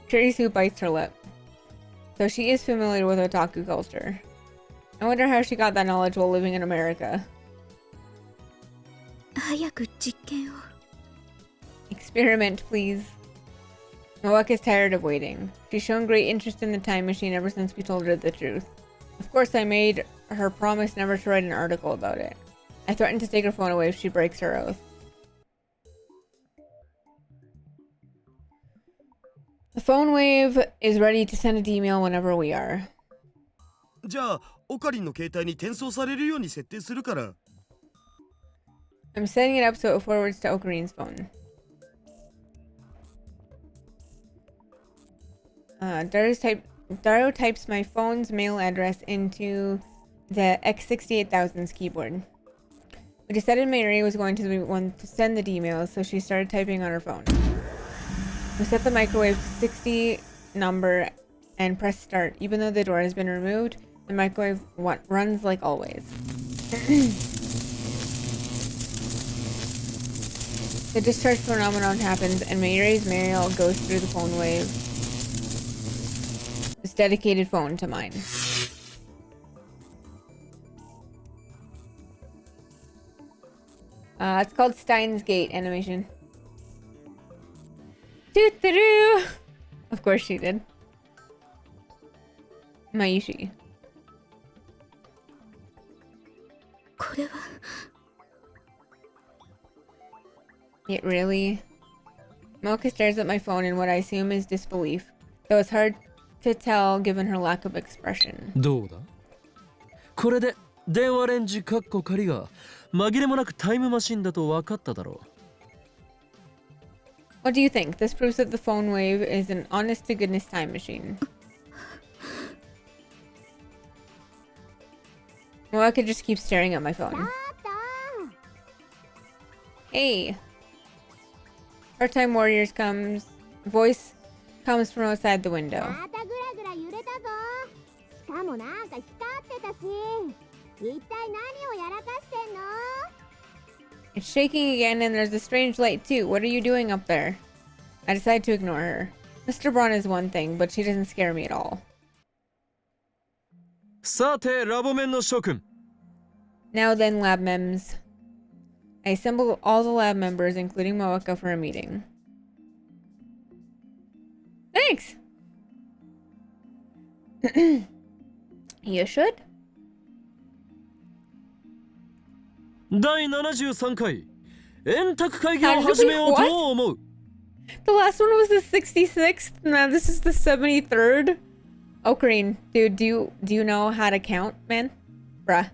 Kirisu bites her lip. So she is familiar with otaku culture. I wonder how she got that knowledge while living in America. Experiment, please. Mawak is tired of waiting. She's shown great interest in the time machine ever since we told her the truth. Of course, I made her promise never to write an article about it. I threatened to take her phone away if she breaks her oath. The phone wave is ready to send an email whenever we are. じゃあ、オカリンの携帯に転送されるように設定するから。I'm setting it up so it forwards to Okarin's phone. Daru types my phone's mail address into the X68000's keyboard. We decided Mayuri was going to be one to send the emails, so she started typing on her phone. We set the microwave to 60 number and press start. Even though the door has been removed, the microwave runs like always. The discharge phenomenon happens and Mayuri's mail goes through the phone wave. This dedicated phone to mine. It's called Steins Gate animation. Doo-doo-doo! Of course she did. Mayushi. It really? Mocha stares at my phone in what I assume is disbelief, though it's hard to tell given her lack of expression. どうだ? これで電話レンジカッコ仮が紛れもなくタイムマシンだと分かっただろう。 What do you think? This proves that the phone wave is an honest-to-goodness time machine. Well, I could just keep staring at my phone. Hey! Part-time warriors voice comes from outside the window. It's shaking again and there's a strange light too. What are you doing up there? I decide to ignore her. Mr. Braun is one thing, but she doesn't scare me at all. さて、ラボメンの諸君。 Now then, lab mems. I assemble all the lab members, including Moeka, for a meeting. Thanks! You should? 第73回円卓会議を始めようと思う。 The last one was the 66th, now this is the 73rd. Okarin, dude, do you know how to count, man? Bruh.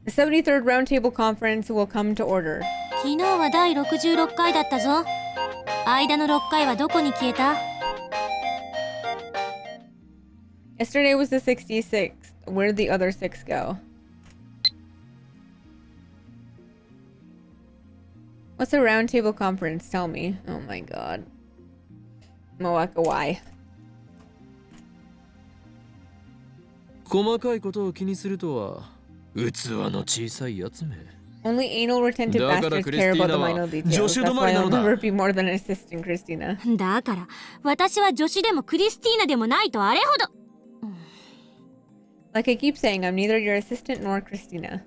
The 73rd Roundtable Conference will come to order. 昨日は第66回だったぞ。間の6回はどこに消えた? Yesterday was the 66th. Where'd the other 6 go? What's a roundtable conference? Tell me. Oh my god. Moeka, why? 細かいことを気にするとは器の小さいやつめ。 Only anal retentive bastards care about the minor details. That's why I'll never be more than an assistant, Christina. だから私は助手でもクリスティーナでもないとあれほど。 Like I keep saying, I'm neither your assistant nor Christina.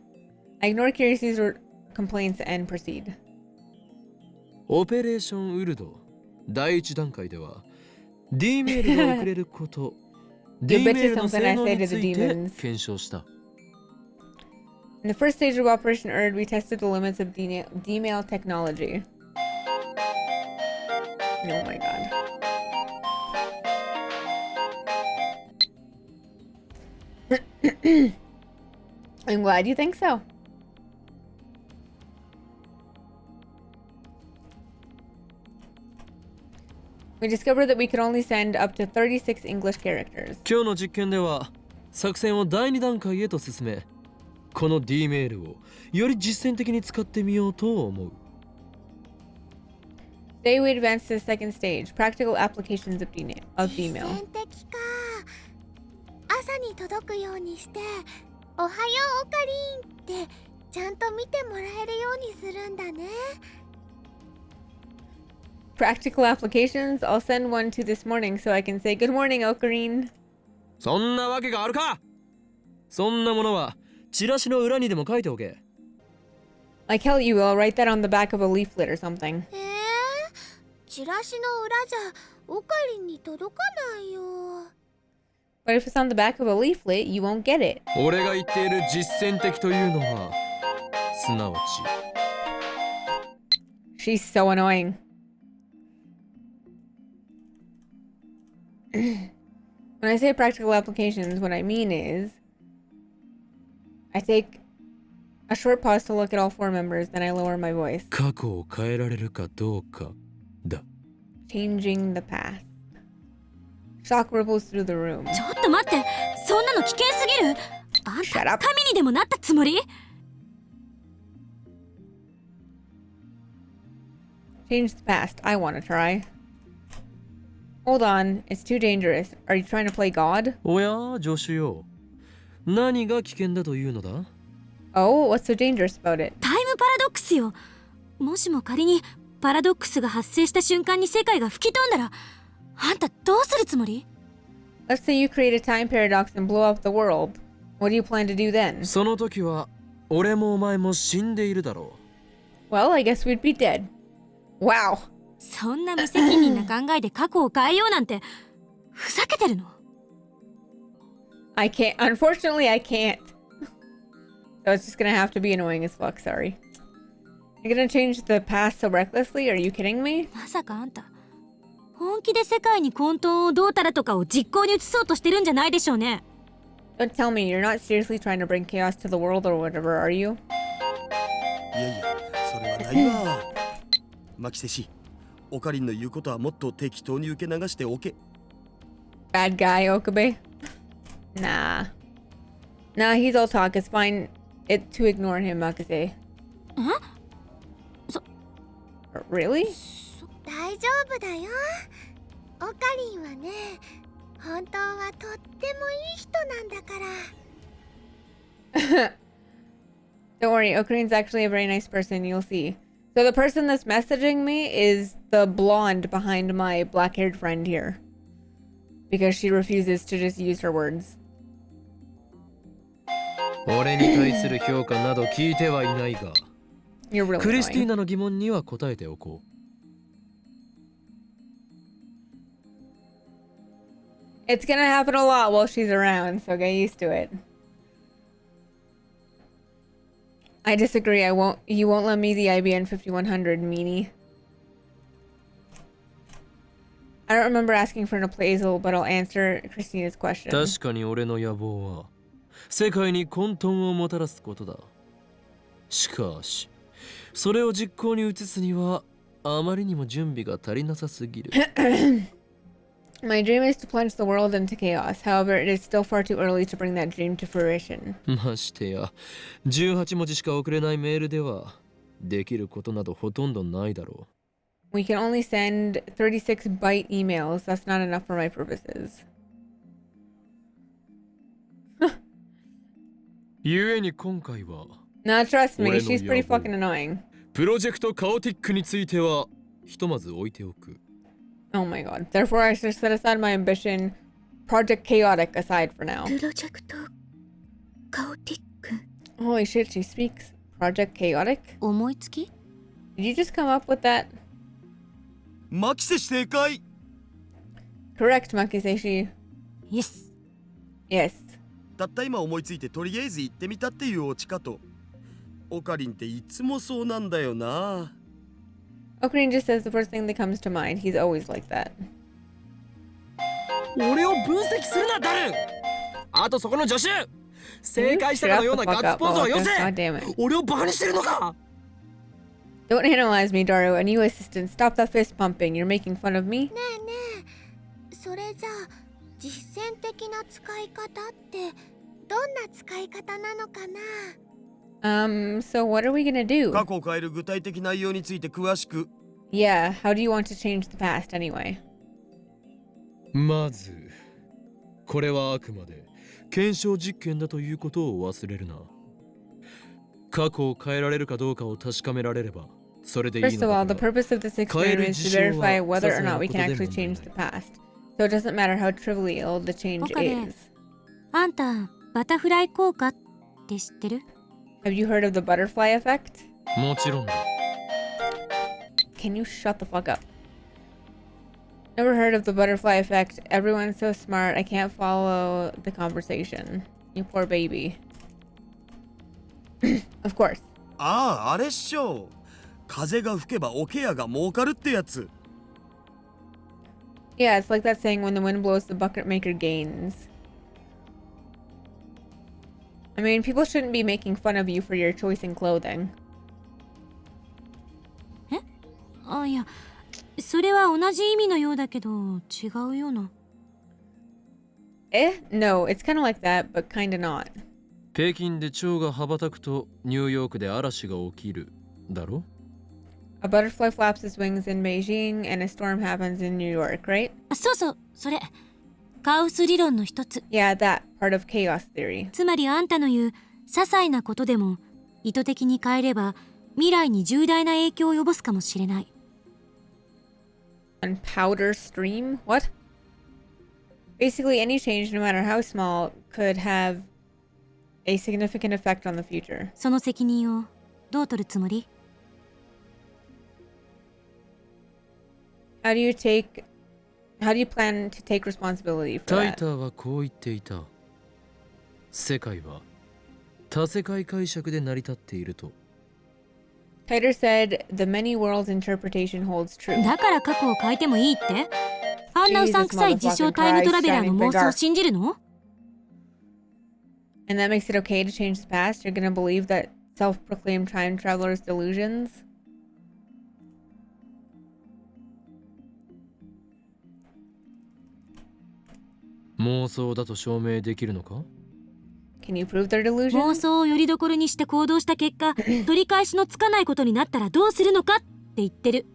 I ignore Kirisi's complaints and proceed. オペレーションウルド第一段階では D メールが送れること D メールの性能について検証した。 In the first stage of Operation Erd, we tested the limits of D-mail technology. Oh my god. I'm glad you think so. We discovered that we could only send up to 36 English characters. 今日の実験では作戦を第2段階へと進め、この D メールをより実践的に使ってみようと思う。 Today we advance to the second stage, practical applications of D-mail. 実践的か。朝に届くようにして、おはようオカリンってちゃんと見てもらえるようにするんだね。Practical applications? I'll send one to this morning so I can say good morning, Ocarine. そんなわけがあるか。そんなものはチラシの裏にでも書いておけ。Like hell you will, write that on the back of a leaflet or something. チラシの裏じゃオカリンに届かないよ。But if it's on the back of a leaflet, you won't get it. 俺が言っている実践的というのは、すなわち。She's so annoying. When I say practical applications, what I mean is I take a short pause to look at all four members, then I lower my voice. 過去を変えられるかどうかだ。Changing the past. Shock ripples through the room. ちょっと待って、そんなの危険すぎる。あん Shut た up. 神にでもなったつもり？ Change the past. I want to try. Hold on. It's too dangerous. Are you trying to play God? おや、助手よ。何が危険だというのだ？ Oh, what's so dangerous about it? タイムパラドックスよ。もしも仮にパラドックスが発生した瞬間に世界が吹き飛んだら、あんたどうするつもり？ Let's say you create a time paradox and blow up the world. What do you plan to do then? その時は俺もお前も死んでいるだろう。 Well, I guess we'd be dead. Wow. そんな無責任な考えで過去を変えようなんてふざけてるの？ I can't. Unfortunately, I can't. So it's just gonna have to be annoying as fuck. Sorry. You're gonna change the past so recklessly? Are you kidding me? まさかあんた本気で世界に混沌をどうたらとかを実行に移そうとしてるんじゃないでしょうね。 Don't tell me you're not seriously trying to bring chaos to the world or whatever, are you? いやいや、それはないわ。マキセシ、オカリンの言うことはもっと適当に受け流しておけ。Bad guy, Okabe. Nah. Nah, he's all talk. It's fine to ignore him, Makase. Really? 大丈夫だよ。オカリンはね、本当はとってもいい人なんだから。Don't worry, Okarine's actually a very nice person, you'll see. So the person that's messaging me is the blonde behind my black-haired friend here. Because she refuses to just use her words. 俺に対する評価など聞いてはいないが、 You're really クリスティー annoying. ナの疑問には答えておこう。It's gonna happen a lot while she's around, so get used to it. I disagree. You won't lend me the IBN 5100, meanie. I don't remember asking for an appraisal, but I'll answer Christina's question. 確かに俺の野望は世界に混沌をもたらすことだ。しかし、それを実行に移すにはあまりにも準備が足りなさすぎる。My dream is to plunge the world into chaos. However, it is still far too early to bring that dream to fruition. ましてや、18文字しか送れないメールではできることなどほとんどないだろ We can only send 36 byte emails. That's not enough for my purposes. う。ゆえに今回は Now trust me, 俺の she's pretty 野望。 fucking annoying. プロジェクトカオティックについてはひとまず置いておく。 Oh my god. Therefore, I should set aside my ambition. Project Chaotic aside for now. プロジェクトカオティック。 Holy shit, she speaks Project Chaotic? 思いつき？ Did you just come up with that? マキセシ正解。 Correct, Makiseshi. イエス。 Yes. たった今思いついてとりあえず行ってみたっていうオチかと。オカリンっていつもそうなんだよな。Ocarine just says the first thing that comes to mind. He's always like that. 俺を分析するな、ダルン。あとそこの助手、正解したかのようなガッツポーズをよせ。 God damn it. 俺をバカにしてるのか。 Don't analyze me, Daru. A new assistant. Stop that fist pumping. You're making fun of me? ねえねえ、それじゃあ実践的な使い方ってどんな使い方なのかな？ So what are we gonna do? 過去を変える具体的内容について詳しく。 Yeah, how do you want to change the past anyway? まず、これはあくまで検証実験だということを忘れるな。過去を変えられるかどうかを確かめられればそれでいいの First だ of か all, the ら purpose of this 変える experiment is 事 to 象は verify whether 些 or 細 not な we こ can とで actually 問題 change な the い past. So it doesn't matter how trivial the change 他で is. あんたバタフライ効果って知ってる？ Have you heard of the butterfly effect? もちろんだ Can you shut the fuck up? Never heard of the butterfly effect. Everyone's so smart, I can't follow the conversation. You poor baby. Of course. ああ、あれっしょ。風が吹けば桶屋が儲かるってやつ。Yeah, it's like that saying, when the wind blows, the bucket maker gains. I mean, people shouldn't be making fun of you for your choice in clothing. あ、いや、それは同じ意味のようだけど違うような。No, it's kind of like that, but kind of not. 北京で蝶が羽ばたくとニューヨークで嵐が起きるだろ A butterfly flaps its wings in Beijing, and a storm happens in New York, right? あ、そうそう、それ。カオス理論の一つ。 Yeah, that part of chaos theory. つまりあんたの言う些細なことでも意図的に変えれば未来に重大な影響を及ぼすかもしれない。And powder stream? What? Basically, any change, no matter how small, could have a significant effect on the future. その責任をどう取るつもり？ How do you plan to take responsibility for タイ that? ターはこう言っていた。世界は多世界解釈で成り立っていると。Titor said the many worlds interpretation holds true. だから過去を変えてもいいって？あんなうさんくさい自称タイムトラベラーの妄想を信じるの？ And that makes it okay to change the past? You're gonna believe that self-proclaimed time travelers' delusions?妄想だと証明できるのか Can you prove their 妄 delusions? 想をよりどころにして行動した結果取り返しのつかないことになったらどうするのかって言ってる。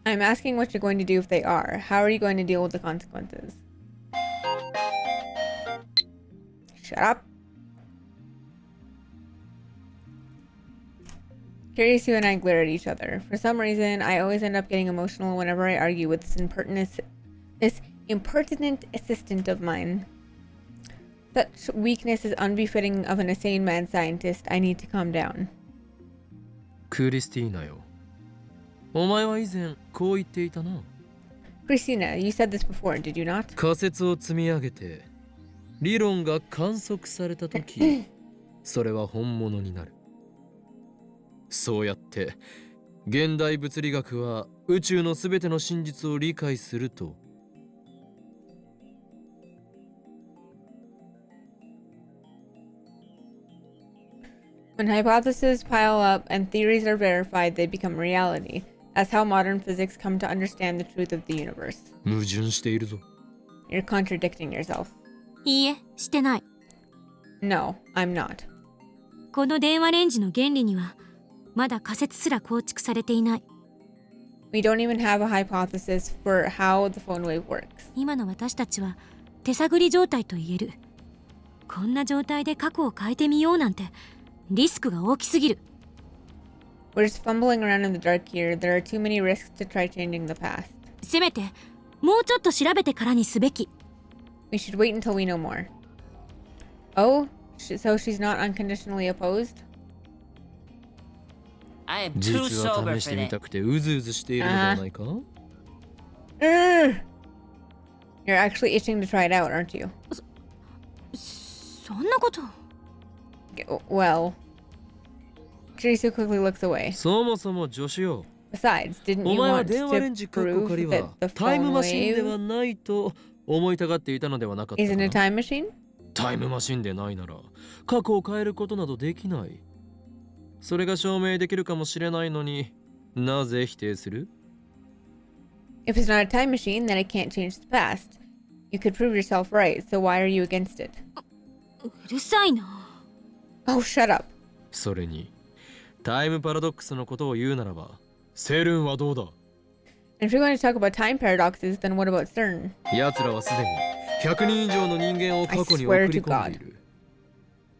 I'm asking what you're going to do if they are. How are you going to deal with the consequences? Shut up. Curious, you and I glare at each other. For some reason, I always end up getting emotional whenever I argue with this impertinent assistant of mine. Such weakness is unbefitting of an insane mad scientist. I need to calm down. クリスティーナよ。お前は以前こう言っていたな。 Christina, you said this before, did you not? 仮説を積み上げて理論が観測されたときそれは本物になる。そうやって現代物理学は宇宙のすべての真実を理解すると。When hypotheses pile up and theories are verified, they become reality. That's how modern physics come to understand the truth of the universe. 矛盾しているぞ。 You're contradicting yourself. いいえ、してない。 No, I'm not. この電話レンジの原理にはまだ仮説すら構築されていない。 We don't even have a hypothesis for how the phone wave works. 今の私たちは手探り状態と言える。こんな状態で過去を変えてみようなんてリスクが大きすぎる。 We're just fumbling around in the dark here. There are too many risks to try changing the past. せめてもうちょっと調べてからにすべき。 We should wait until we know more. Oh, so she's not unconditionally opposed? I am too 実 sober は for 試してみ that. たくてうずうずしているのではないか You're actually itching to try it out, aren't you? そんなこと。 Well, Teresa quickly looks away. そもそも助手よ。 Besides, didn't お you 前は want 電話レン to ジかっこ prove 仮 that は the タイム phone マシンでは wave ないと思いたがっていたのではなかったか isn't a な time machine? タイムマシンでないなら過去を変えることなどできない。それが証明できるかもしれないのになぜ否定する If it's not a time machine, then it can't change the past. You could prove yourself right, so why are you against it? うるさいな。 Oh, shut up. それにタイムパラドックスのことを言うならばセルンはどうだ And if you're going to talk about time paradoxes, then what about CERN? 奴らはすでに100人以上の人間を過去に送り込んでいる。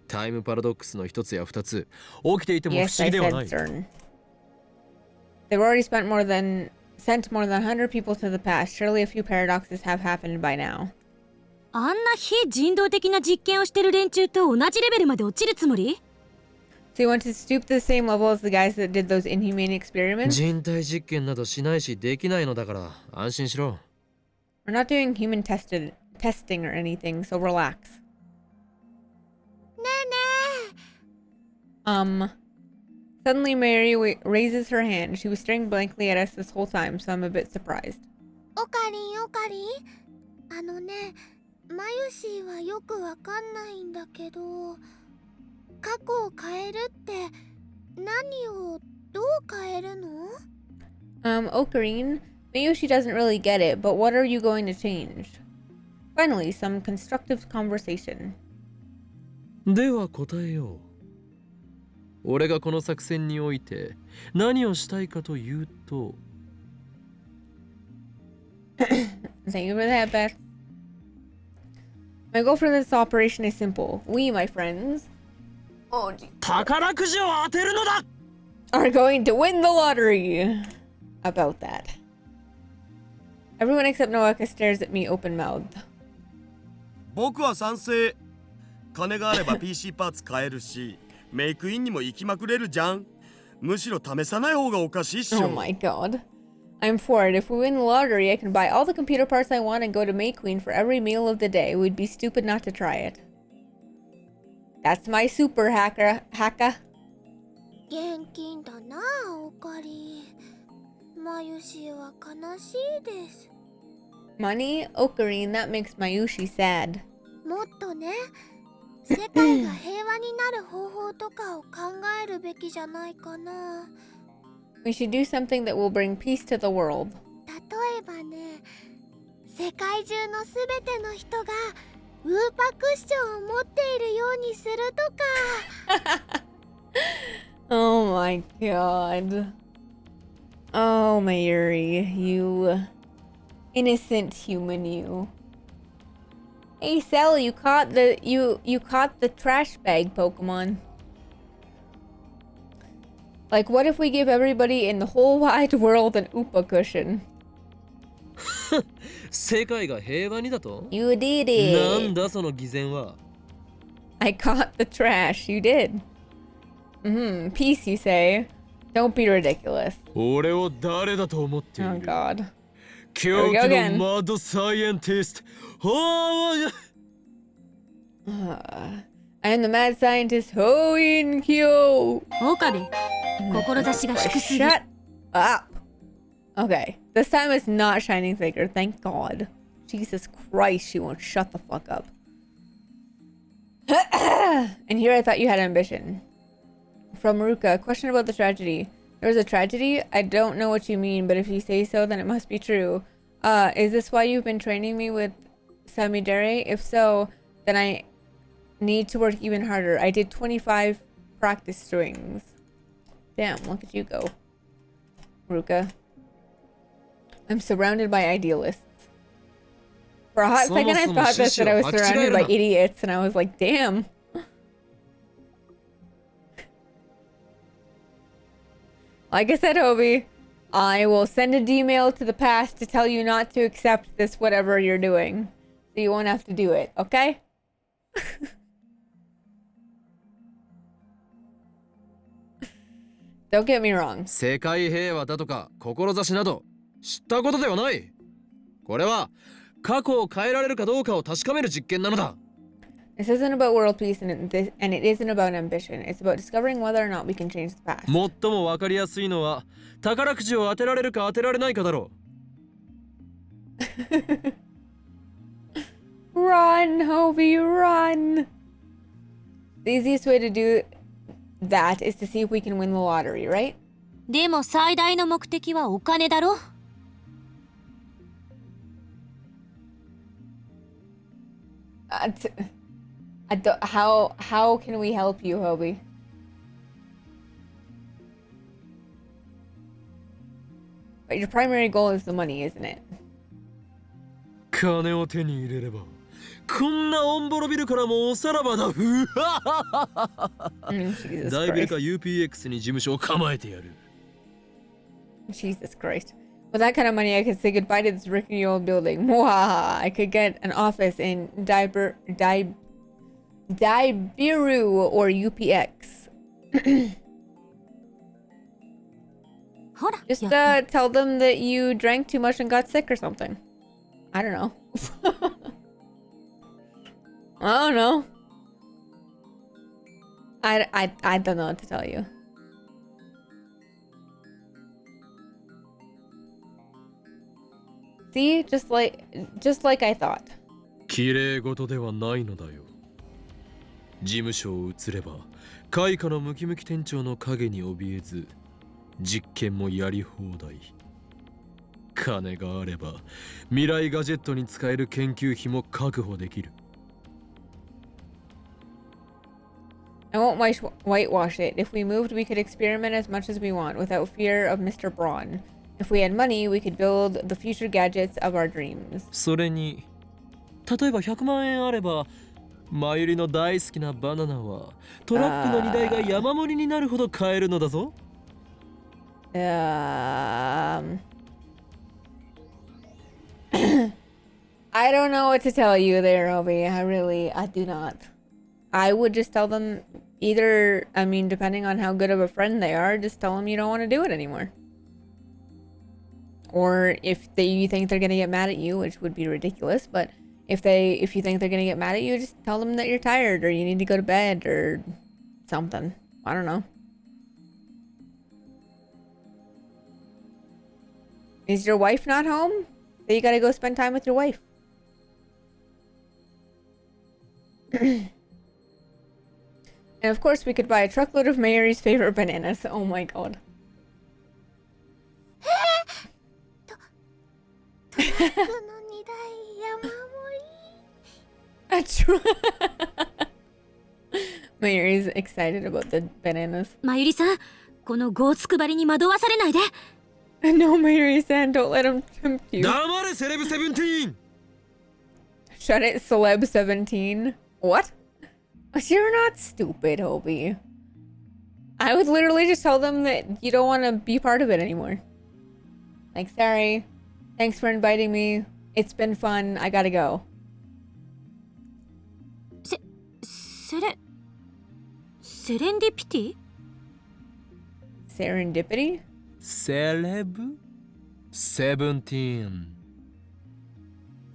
タイムパラドックスの一つや二つ起きていても不 Yes, 思 I 議では said ない。 CERN. They've already sent more than 100 people to the past. Surely a few paradoxes have happened by now. あんな非人道的な実験をしてる連中と同じレベルまで落ちるつもり？ So you want to stoop to the same level as the guys that did those inhumane experiments? 人体実験などしないしできないのだから安心しろ。 We're not doing human testing or anything, so relax. ねえね Suddenly Mary raises her hand. She was staring blankly at us this whole time, so I'm a bit surprised. え、オカリンオカリン、あのね、マユシーはよくわかんないんだけど、過去を変えるって何をどう変えるの？ Ocarine, Miyoshi doesn't really get it, but what are you going to change? Finally, some constructive conversation. では答えよう。俺がこの作戦において何をしたいかというと。Thank you for that, Beth. My goal for this operation is simple. We, my friends, « 宝くじを当てるのだ！ are going to win the lottery. About that. Everyone except Noaka stares at me open-mouthed. 僕は賛成。金があれば PC パーツ買えるし、メイクインにも行きまくれるじゃん。むしろ試さない方がおかしいっしょ。 Oh my god. I'm for it. If we win the lottery, I can buy all the computer parts I want and go to May Queen for every meal of the day. We'd be stupid not to try it. That's my super hacker. 現金だな、オカリン。マユシーは悲しいです。 Money? Ocarine, that makes Mayushi sad. もっとね、世界が平和になる方法とかを考えるべきじゃないかな。We should do something that will bring peace to the world. 例えばね、世界中のすべての人がウーパクッションを持っているようにするとか。Oh my god. Oh, Mayuri, you innocent human, you. Hey, Sally, you caught the trash bag Pokemon. Like, what if we give everybody in the whole wide world an Oopa cushion? 世界が平和にだと？ You did なん it. だその偽善は。 I caught the trash. You did. Peace, you say? Don't be ridiculous. 俺を誰だと思ってい Oh る？ god. 狂 we 気 go の again. マッドサイエンティスト。I am the mad scientist Hoin Kyo. 岡部、志が低すぎる。 Shut up. Okay, this time it's not Shining Faker, thank God. Jesus Christ, she won't shut the fuck up. And here I thought you had ambition. From Ruka, a question about the tragedy. There was a tragedy? I don't know what you mean, but if you say so, then it must be true. Is this why you've been training me with Samidare? If so, then I need to work even harder. I did 25 practice swings. Damn, look at you go, Ruka. I'm surrounded by idealists. For a hot second, I thought that I was surrounded by idiots, and I was like, damn. Like I said, Hobie, I will send an email to the past to tell you not to accept this whatever you're doing. So you won't have to do it, okay? Don't get me wrong. 世界平和だとか志など知ったことではない。これは過去を変えられるかどうかを確かめる実験なのだ。This isn't about world peace and it isn't about ambition. It's about discovering whether or not we can change the past. 最もわかりやすいのは宝くじを当てられるか当てられないかだろう。Run, Hobie, run! The easiest way to do that is to see if we can win the lottery, right? でも最大の目的はお金だろ。How can we help you, Hobie? But your primary goal is the money, isn't it? 金を手に入れればこんなオンボロビルからもおさらばだ。Jesus 大ビルか Christ. UPX に事務所を構えてやる。Jesus Christ. With that kind of money, I could say goodbye to this rickety old building. Mwahaha. I could get an office in Daibiru or UPX. ほら Just やった tell them that you drank too much and got sick or something. I don't know. I don't know. I don't know what to tell you. See, just like I thought. 綺麗事ではないのだよ。事務所を移れば開花のムキムキ店長の影に怯えず実験もやり放題。金があれば未来ガジェットに使える研究費も確保できる。I won't whitewash it. If we moved, we could experiment as much as we want without fear of Mr. Braun. If we had money, we could build the future gadgets of our dreams. それに例えば100万円あればマユリの大好きなバナナはトラックの荷台が山盛りになるほど買えるのだぞ。I don't know what to tell you there, Obi. I do not. I would just tell them either, I mean, depending on how good of a friend they are, just tell them you don't want to do it anymore. Or if you think they're gonna get mad at you, which would be ridiculous, but if you think they're gonna get mad at you, just tell them that you're tired or you need to go to bed or something. I don't know. Is your wife not home? So you gotta go spend time with your wife. And of course we could buy a truckload of Mary's favorite bananas. Oh my god. トラックの荷台山盛り Mary's excited about the bananas. まゆりさんこのゴーツ配りに惑わされないで No, Mary-san, don't let him tempt you. 黙れセレブセブンティーン Shut it, Celeb 17. What? You're not stupid, Hobie. I would literally just tell them that you don't want to be part of it anymore. Like, sorry. Thanks for inviting me. It's been fun. I gotta go. セレンディピティ Serendipity? セレブセブンティーン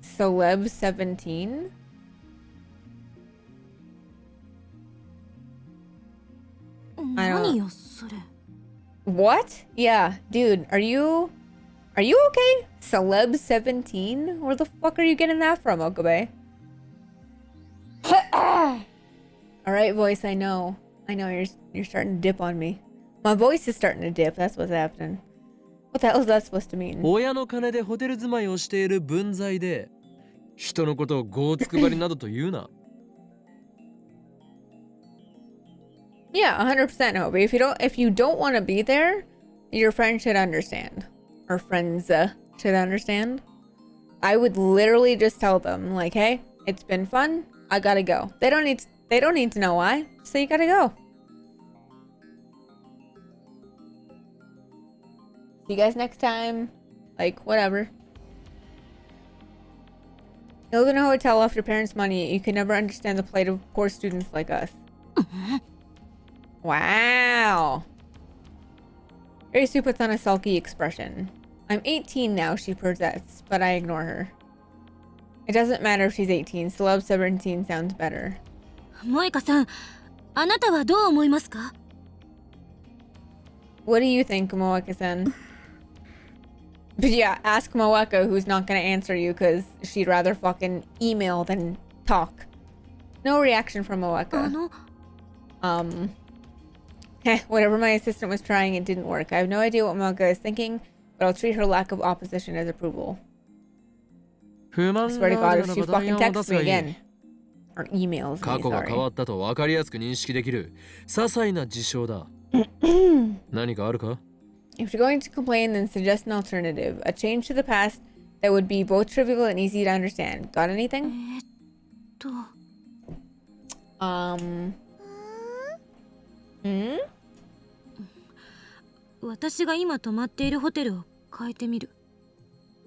Celeb 17? I don't- 何よそれ What? Yeah, dude, are you okay? Celeb 17? Where the fuck are you getting that from, Okabe? Alright, voice, I know. I know you're starting to dip on me. My voice is starting to dip, that's what's happening. What the hell is that supposed to mean? 親の金でホテル住まいをしている分際で人のことをゴーツ配りなどと言うな。Yeah, 100% Hobie. If you don't want to be there, your friends should understand. Or friends should understand. I would literally just tell them, like, hey, it's been fun. I gotta go. They don't need to know why. So you gotta go. See you guys next time. Like, whatever. You live in a hotel off your parents' money. You can never understand the plight of poor students like us. Wow. Sue puts on a sulky expression. I'm 18 now, she protests, but I ignore her. It doesn't matter if she's 18. Celeb 17 sounds better. 萌香さんあなたはどう思いますか What do you think, Moeka-san? But yeah, ask Moeka, who's not gonna answer you because she'd rather fucking email than talk. No reaction from Moeka. Whatever my assistant was trying, it didn't work. I have no idea what Moeka is thinking, but I'll treat her lack of opposition as approval. 不満 I swear to があ God, る if な she らば代 fucking 案を出 texts せ me ばいい。 again. Or emails 過 me, 去が変わ sorry. ったと分かりやすく認識できる些細な事象だ。何かあるか If you're going to complain, then suggest an alternative. A change to the past that would be both trivial and easy to understand. Got anything? Hmm? 私が今泊まっているホテルを変えてみる。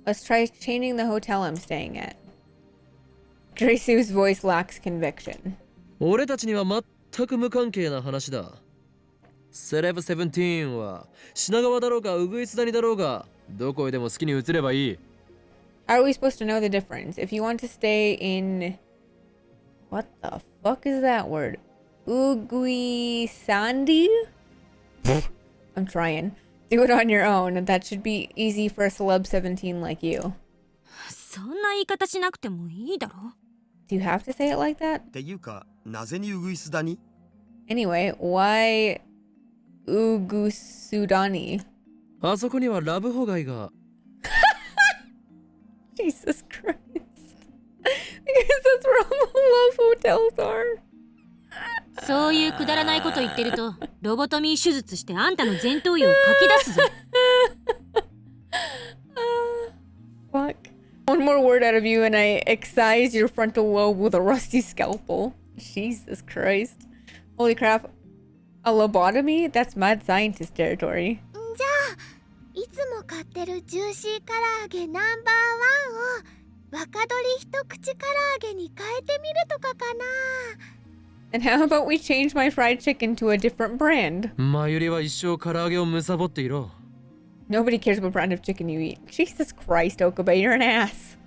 Let's try changing the hotel I'm staying at. Gracie's voice lacks conviction. 俺たちには全く無関係な話だ。セレブ17は品川だろうがウグイス谷だろうがどこへでも好きに移ればいい。 How are we supposed to know the difference? If you want to stay in... What the fuck is that word? Uguisandi? I'm trying. Do it on your own. That should be easy for a celeb 17 like you. そんな言い方しなくてもいいだろ。 Do you have to say it like that? っていうか、なぜにウグイスだに？ Anyway, why Ugusudani? あそこにはラブホ街が。 Jesus Christ. Because that's where all the love hotels are. そういうくだらないこと言ってるとロボトミー手術してあんたの前頭葉をかき出すぞ。 Fuck. One more word out of you and I excise your frontal lobe with a rusty scalpel. Jesus Christ. Holy crap. A lobotomy? That's mad scientist territory. じゃあいつも買ってるジューシー唐揚げナンバー1を若鶏一口唐揚げに変えてみるとかかな。 And how about we change my fried chicken to a different brand? 前よりは一生唐揚げをむさぼっていろ。 Nobody cares what brand of chicken you eat. Jesus Christ, Okabe, you're an ass.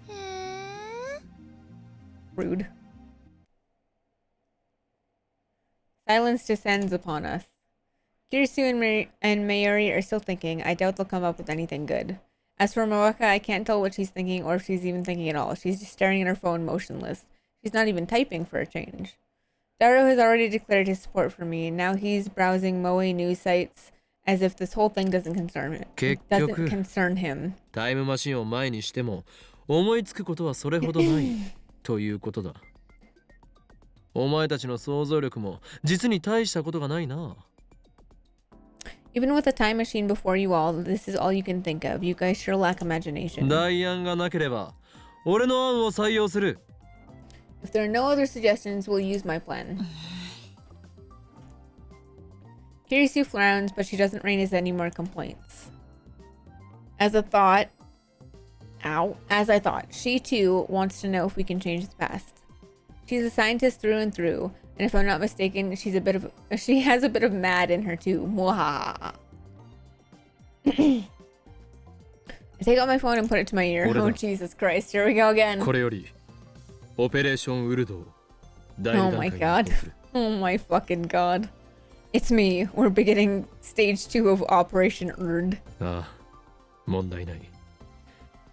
へえ。 Rude. Silence descends upon us. Kirisu and Mayuri are still thinking. I doubt they'll come up with anything good. As for Mawaka, I can't tell what she's thinking or if she's even thinking at all. She's just staring at her phone motionless. She's not even typing for a change. Daru has already declared his support for me. Now he's browsing Moe news sites as if this whole thing doesn't concern him. It doesn't concern him. タイムマシンを前にしても思いつくことはそれほどないということだ。お前たちの想像力も実に大したことがないな。 Even with a time machine before you all, this is all you can think of. You guys sure lack imagination. 代案がなければ俺の案を採用する。 If there are no other suggestions, we'll use my plan. Kirisu frowns, but she doesn't raise any more complaints. As I thought, she too wants to know if we can change the past. She's a scientist through and through, and if I'm not mistaken, she has a bit of mad in her too. Mwahaha. I take out my phone and put it to my ear. Oh Jesus Christ, here we go again. これよりオペレーションウルドを第2 Oh 段 my 階に god. 移行する。 Oh my fucking god. It's me. We're beginning stage 2 of Operation Erd. ああ、問題ない。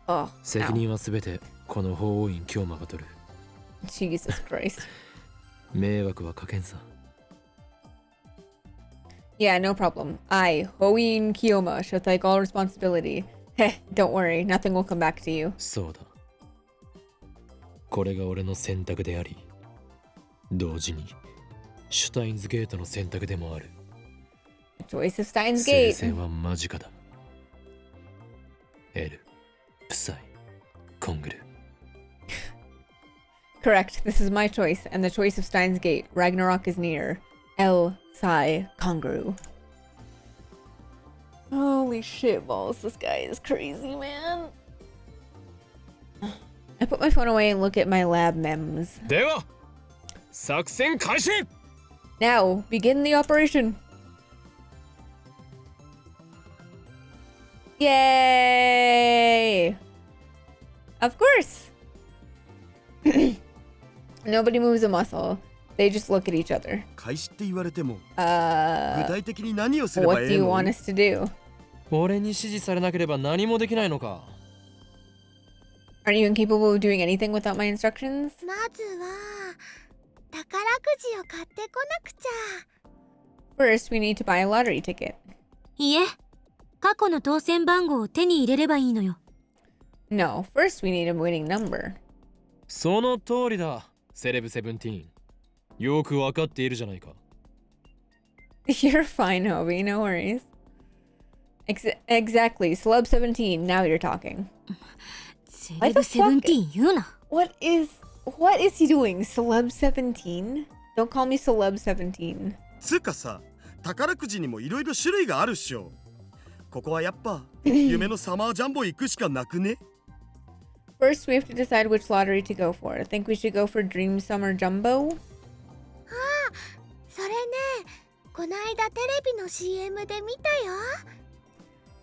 Oh, 責 ow. 任はすべてこの法王院京馬が取る。 Jesus Christ. 迷惑はかけんさ。 Yeah, no problem. I, Hoin Kiyoma, shall take all responsibility. Heh, don't worry. Nothing will come back to you. そうだ。これが俺の選択であり、同時にシュタインズゲートの選択でもある。 Choice of Steins 聖 Gate. 戦は間近だ。エル、プサイ、コングル。 Correct. This is my choice, and the choice of Steins Gate. Ragnarok is near. El Sai Kongru. Holy shit balls. This guy is crazy, man. I put my phone away and look at my lab mems. では、作戦開始。 Now, begin the operation. Yay! Of course. Nobody moves a muscle. They just look at each other. 開始って言われても、具体的に何をすれば What え do え you の？ want us to do? 俺に指示されなければ何もできないのか。 Are you incapable of doing anything without my instructions? まずは宝くじを買ってこなくちゃ。 First, we need to buy a lottery ticket. いいえ、過去の当選番号を手に入れればいいのよ。 No, first we need a winning number. その通りだ、セレブ17。よくわかっているじゃないか。 You're fine, Hobie. No worries. Exactly. Celeb 17. Now you're talking. セレブ17言うな。What is he doing? Celeb 17? Don't call me Celeb 17. つうかさ、宝くじにもいろいろ種類があるっしょ。ここはやっぱ夢のサマージャンボ行くしかなくね？ First, we have to decide which lottery to go for. I think we should go for Dream Summer Jumbo. それね、こないだテレビの CM で見たよ。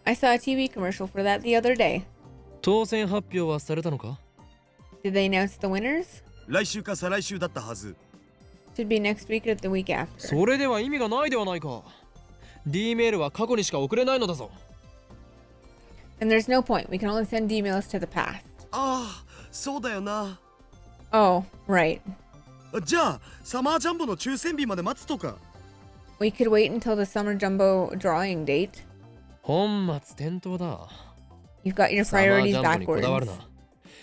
I saw a TV commercial for that the other day. 当選発表はされたのか？ Did they announce the winners? 来週か再来週だったはず。 Should be next week or the week after. それでは意味がないではないか。D メールは過去にしか送れないのだぞ。And there's no point. We can only send emails to the past. ああ、そうだよな。 Oh, right. じゃあサマージャンボの抽選日まで待つとか。 We could wait until the Summer Jumbo drawing date. 本末転倒だ。 You've got your サマー priorities ジャンボにこだわる backwards. な。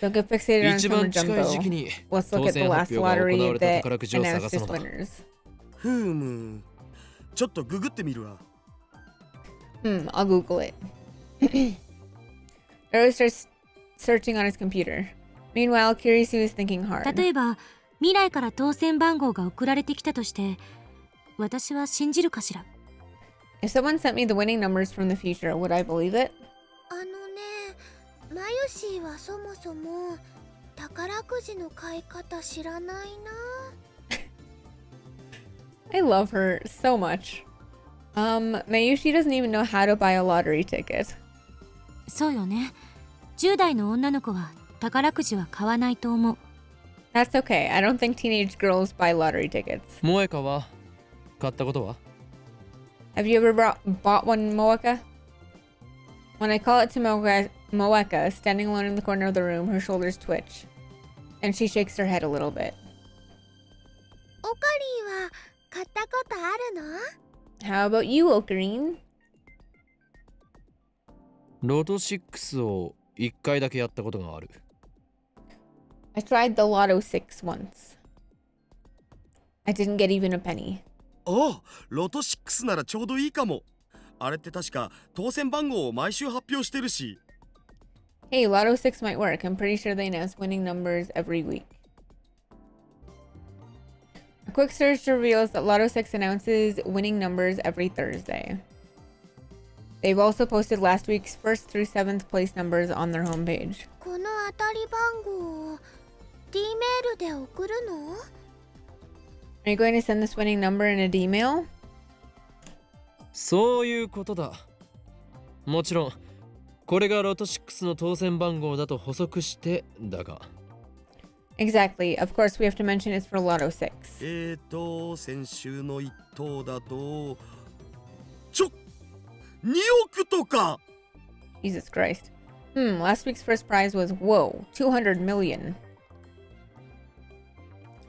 Don't get fixated on 一 Summer 番近い時期 Jumbo. に Let's 当 look at the 選 last 発表が行 lottery われた that 宝くじを探 announced す its のだ。 winners. ふむ。ちょっとググってみるわ。I'll Google it. Rose starts searching on his computer. Meanwhile, Kiryu is thinking hard. 例えば未来から当選番号が送られてきたとして私は信じるかしら。 If someone sent me the winning numbers from the future, would I believe it? あのね、マユシーはそもそも宝くじの買い方知らないな。 I love her so much. Mayushi doesn't even know how to buy a lottery ticket. そうよね。10代の女の子は宝くじは買わないと思う。 That's okay. I don't think teenage girls buy lottery tickets. 萌香は買ったことは？ Have you ever bought one, Moeka? When I call it to Moeka, standing alone in the corner of the room, her shoulders twitch, and she shakes her head a little bit. オカリンは買ったことあるの？ How about you, Ocarine? ロト6を1回だけやったことがある。I tried the Lotto 6 once. I didn't get even a penny. おお、ロト6ならちょうどいいかも。あれって確か当選番号を毎週発表してるし。 Hey, Lotto 6 might work. I'm pretty sure they announce winning numbers every week. A quick search reveals that Lotto 6 announces winning numbers every Thursday. They've also posted last week's 1st through 7th place numbers on their homepage. この当たり番号を D メールで送るの？ Are you going to send this winning number in a D mail? そういうことだ。もちろんこれがロト6の当選番号だと補足してだが。 Exactly. Of course, we have to mention it's for Lotto 6. 先週の一等だと2億とか。 Jesus Christ. Last week's first prize was, whoa, 200 million.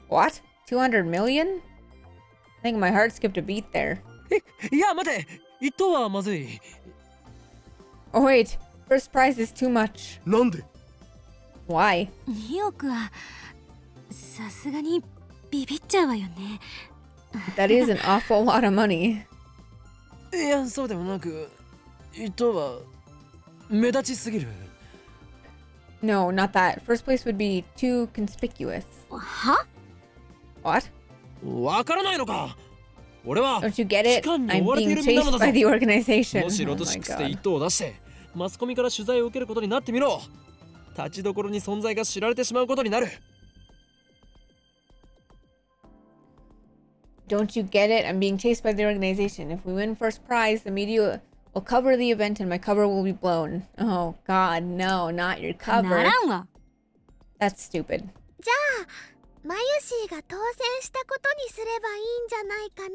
What? 200 million? I think my heart skipped a beat there. いや待て、一等はまずい。 Oh wait, first prize is too much. なんで？ Why? 2億はさすがにビビっちゃうわよね。 That is an awful lot of money. いや、そうでもなく、一等は目立ちすぎる。 No, not that. First place would be too conspicuous. は？ What? わからないのか。俺は Don't you get it? 期間に I'm 追われてい being る身なの chased だぞ。 by the organization. もしロ Oh ト my 6で god. 一等を出してマスコミから取材を受けることになってみろ。立ちどころに存在が知られてしまうことになる。 Don't you get it? I'm being chased by the organization. If we win first prize, the media will cover the event and my cover will be blown. Oh god, no, not your な cover. らんわ。 That's stupid. じゃあマユシーが当選したことにすればいいんじゃないか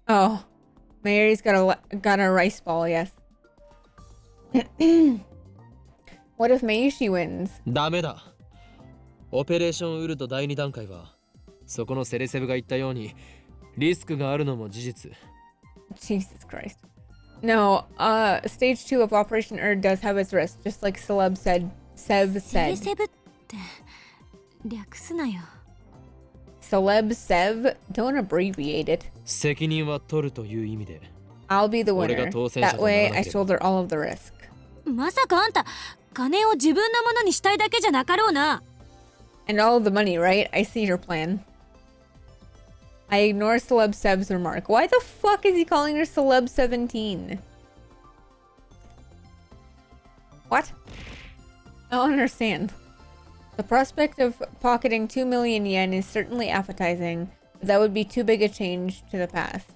な。 Oh, Mary's got a rice ball, yes. What if Mayushi wins? ダメだ。オペレーションウルト第2段階はそこのセレセブが言ったようにリスクがあるのも事実。 Jesus Christ. No, stage 2 of Operation Erd does have its risk, just like Sev セレ said. セブって略すなよ。 Celeb Sev, don't abbreviate it. 責任は取るという意味で。 I'll be the winner. 俺が当選者 That となら way な I ければ。 shoulder all of the risk. まさかあんた金を自分のものにしたいだけじゃなかろうな。 And all of the money, right? I see your plan. I ignore Celeb Seb's remark. Why the fuck is he calling her Celeb 17? What? I don't understand. The prospect of pocketing 2 million yen is certainly appetizing, but that would be too big a change to the past.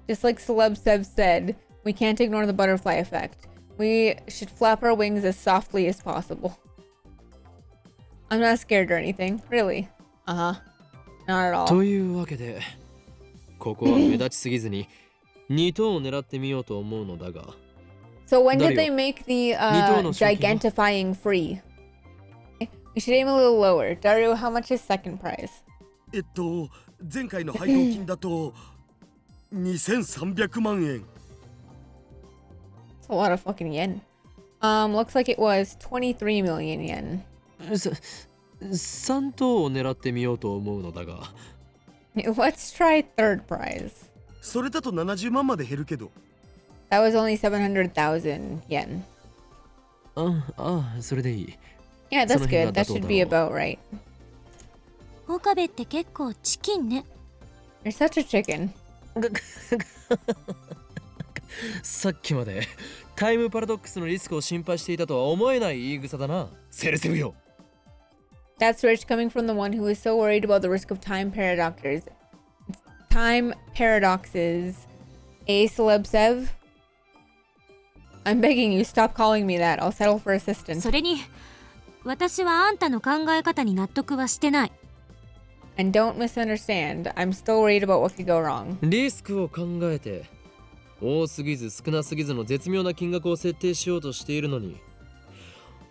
Just like Celeb Seb said, we can't ignore the butterfly effect. We should flap our wings as softly as possible. I'm not scared or anything, really. Not at all. というわけで、ここは目立ちすぎずに2等を狙ってみようと思うのだが。So when did they make the gigantifying free? We should aim a little lower. Dario, how much is second prize? 前回の配当金だと2300万円。That's a lot of fucking yen. Looks like it was 23 million yen. 3等を狙ってみようと思うのだが。Let's try third prize. それだと70万まで減るけど。That was only 700,000 yen. それでいい。Yeah, that's good. That should be about right. 岡部って結構チキンね。You're such a chicken. さっきまでタイムパラドックスのリスクを心配していたとは思えない言い草だな、セルセブよ。That's rich coming from the one who is so worried about the risk of time paradoxes. Time paradoxes. Celeb Sev? I'm begging you, stop calling me that. I'll settle for assistant. それに、私はあんたの考え方に納得はしてない。And don't misunderstand. I'm still worried about what could go wrong. リスクを考えて、多すぎず少なすぎずの絶妙な金額を設定しようとしているのに、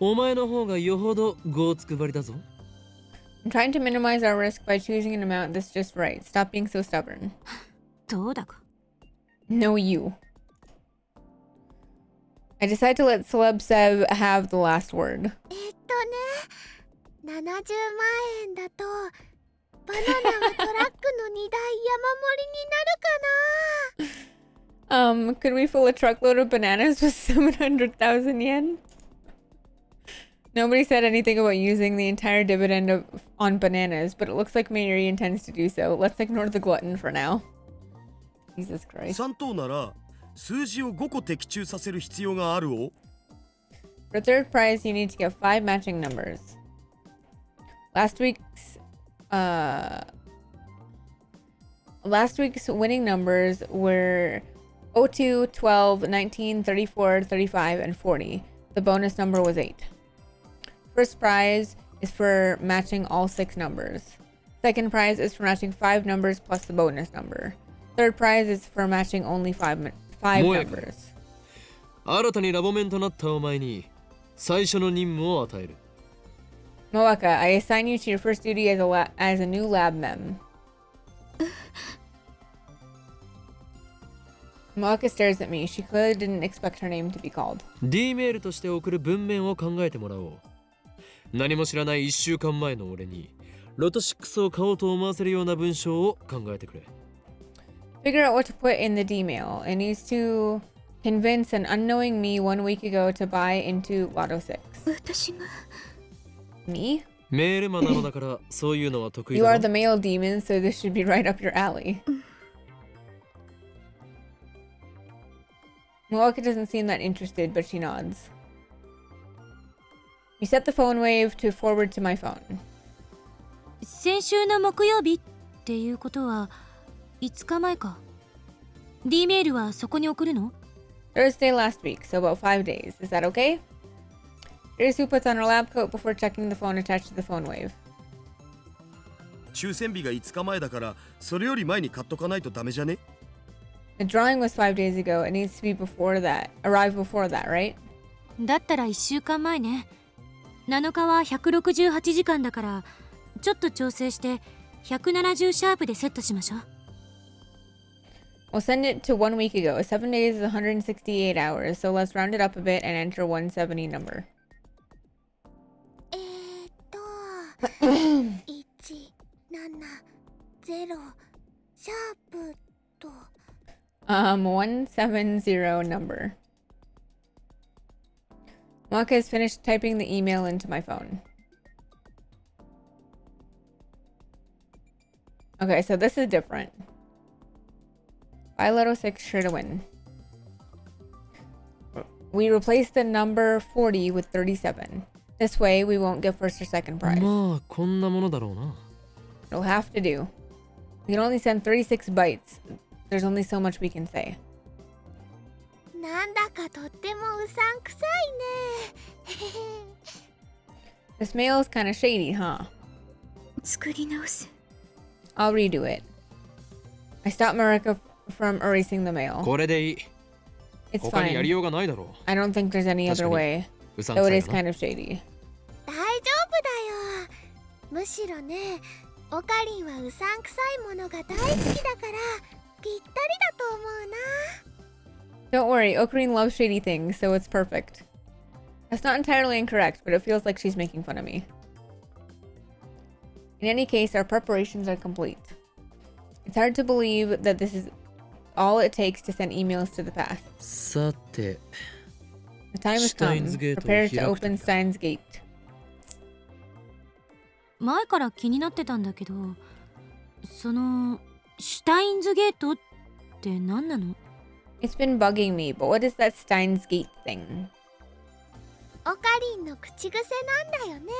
お前の方がよほどごつくばりだぞ。I'm trying to minimize our risk by choosing an amount that's just right. Stop being so stubborn. どうだか。No, you. I decide to let Celeb Seb have the last word. 70万円だとバナナはトラックの荷台山盛りになるかな Could we fill a truckload of bananas with 700,000 yen? Nobody said anything about using the entire dividend on bananas, but it looks like Mayuri intends to do so. Let's ignore the glutton for now. Jesus Christ. 3等なら数字を5個的中させる必要があるを。For third prize, you need to get 5 matching numbers. Last week's winning numbers were 02, 12, 19, 34, 35, and 40. The bonus number was 8. First prize is for matching all 6 numbers. Second prize is for matching 5 numbers plus the bonus number. Third prize is for matching only 5 numbers. 新たにラボメンとなったお前に最初の任務を与える。Moaka, I assign you to your first duty as a new lab mem. Moaka stares at me. She clearly didn't expect her name to be called. D メールとして送る文面を考えてもらおう。何も知らない1週間前の俺にロト6を買おうと思わせるような文章を考えてくれ。Figure out what to put in the D-mail. It needs to convince an unknowing me 1 week ago to buy into Lotto 6. 私が。Me? メールマンなのだからそういうのは得意 You だ are ろ。 the mail demon, so this should be right up your alley. Moaka doesn't seem that interested, but she nods. You set the phone wave to forward to my phone. 先週の木曜日っていうことは5日前か。D メールはそこに送るの？ Thursday last week, so about 5 days. Is that okay? Irisu puts on her lab coat before checking the phone attached to the phone wave. 抽選日が5日前だからそれより前に買っとかないとダメじゃね？ The drawing was 5 days ago. It needs to be arrive before that, right? だったら1週間前ね。7日は168時間だからちょっと調整して170シャープでセットしましょう。We'll send it to 1 week ago. 7 days is 168 hours, so let's round it up a bit and enter 170 number. 170シャープと170 number. Moaka has finished typing the email into my phone. Okay, so this is different. Lotto 6 sure to win. We replace the number 40 with 37. This way, we won't get first or second prize. まあこんなものだろうな。 It'll have to do. We can only send 36 bytes. There's only so much we can say. なんだかとってもうさんくさいね。 This mail is kind of shady, huh? 作り直す。 I'll redo it. I stopped Marika from erasing the mail. これでいい。 It's 他にやり fine. ようがないだろう。 I don't think there's any other way. うさん Though く it さい is よな。 kind of shady. 大丈夫だよ。むしろね、オカリンはうさんくさいものが大好きだからぴったりだと思うな。 Don't worry, Ocarine loves shady things, so it's perfect. That's not entirely incorrect, but it feels like she's making fun of me. In any case, our preparations are complete. It's hard to believe that this is all it takes to send emails to the past. さて、 The time has come. Steins Gate Prepare to を開くときだ。 open Steins Gate. 前から気になってたんだけど、そのシュタインズゲートって何なの？ It's been bugging me, but what is that Steins Gate thing? オカリンの口癖なんだよね。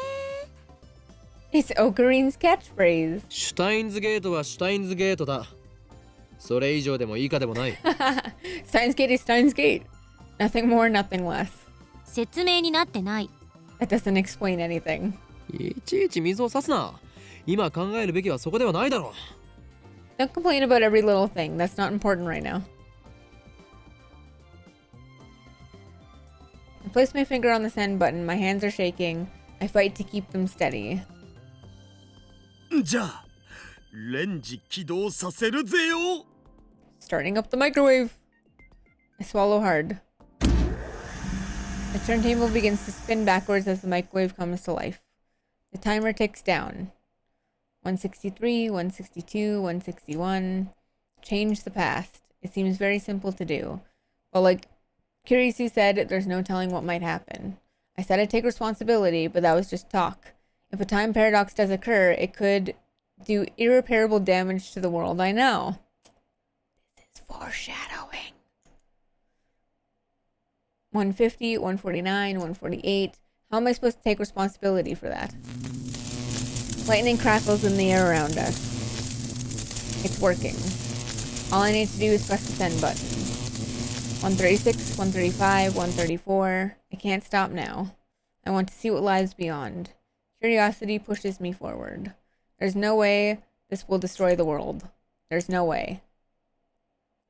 It's Ocarine's catchphrase. シュタインズゲートはシュタインズゲートだ。それ以上でも以下でもない。 Steins Gate is Steins Gate. Nothing more, nothing less. 説明になってない。 That doesn't explain anything. いちいち水を差すな。今考えるべきはそこではないだろう。 Don't complain about every little thing. That's not important right now. I place my finger on the send button. My hands are shaking. I fight to keep them steady. じゃあレンジ起動させるぜよ。 Starting up the microwave. I swallow hard. The turntable begins to spin backwards as the microwave comes to life. The timer ticks down. 163, 162, 161. Change the past. It seems very simple to do. But like Kirisu said, there's no telling what might happen. I said I'd take responsibility, but that was just talk. If a time paradox does occur, it could do irreparable damage to the world I know. This is foreshadowing. 150, 149, 148. How am I supposed to take responsibility for that? Lightning crackles in the air around us. It's working. All I need to do is press the send button. 136, 135, 134. I can't stop now. I want to see what lies beyond. Curiosity pushes me forward. There's no way this will destroy the world. There's no way.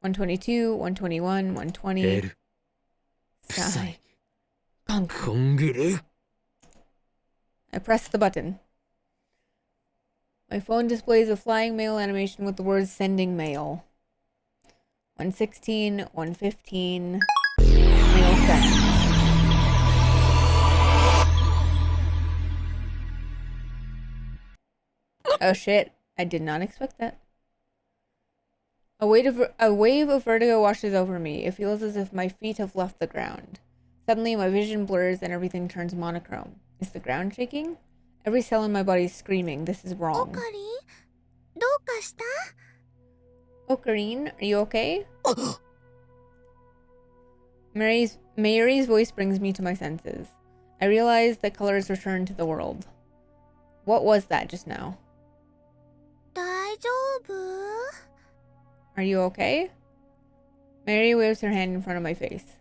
122, 121, 120. エル、プサイ、 Conk. コングル。 I press the button. My phone displays a flying mail animation with the words sending mail. 116, 115. Mail sent. Oh shit, I did not expect that. A wave of vertigo washes over me. It feels as if my feet have left the ground. Suddenly, my vision blurs and everything turns monochrome. Is the ground shaking? Every cell in my body is screaming. This is オ wrong. カリン、どうかした？ Ocarine, are you okay? Mayuri's voice brings me to my senses. I realize that colors return to the world. What was that just now? 大丈夫？ Are you okay? Mary waves her hand in front of my face.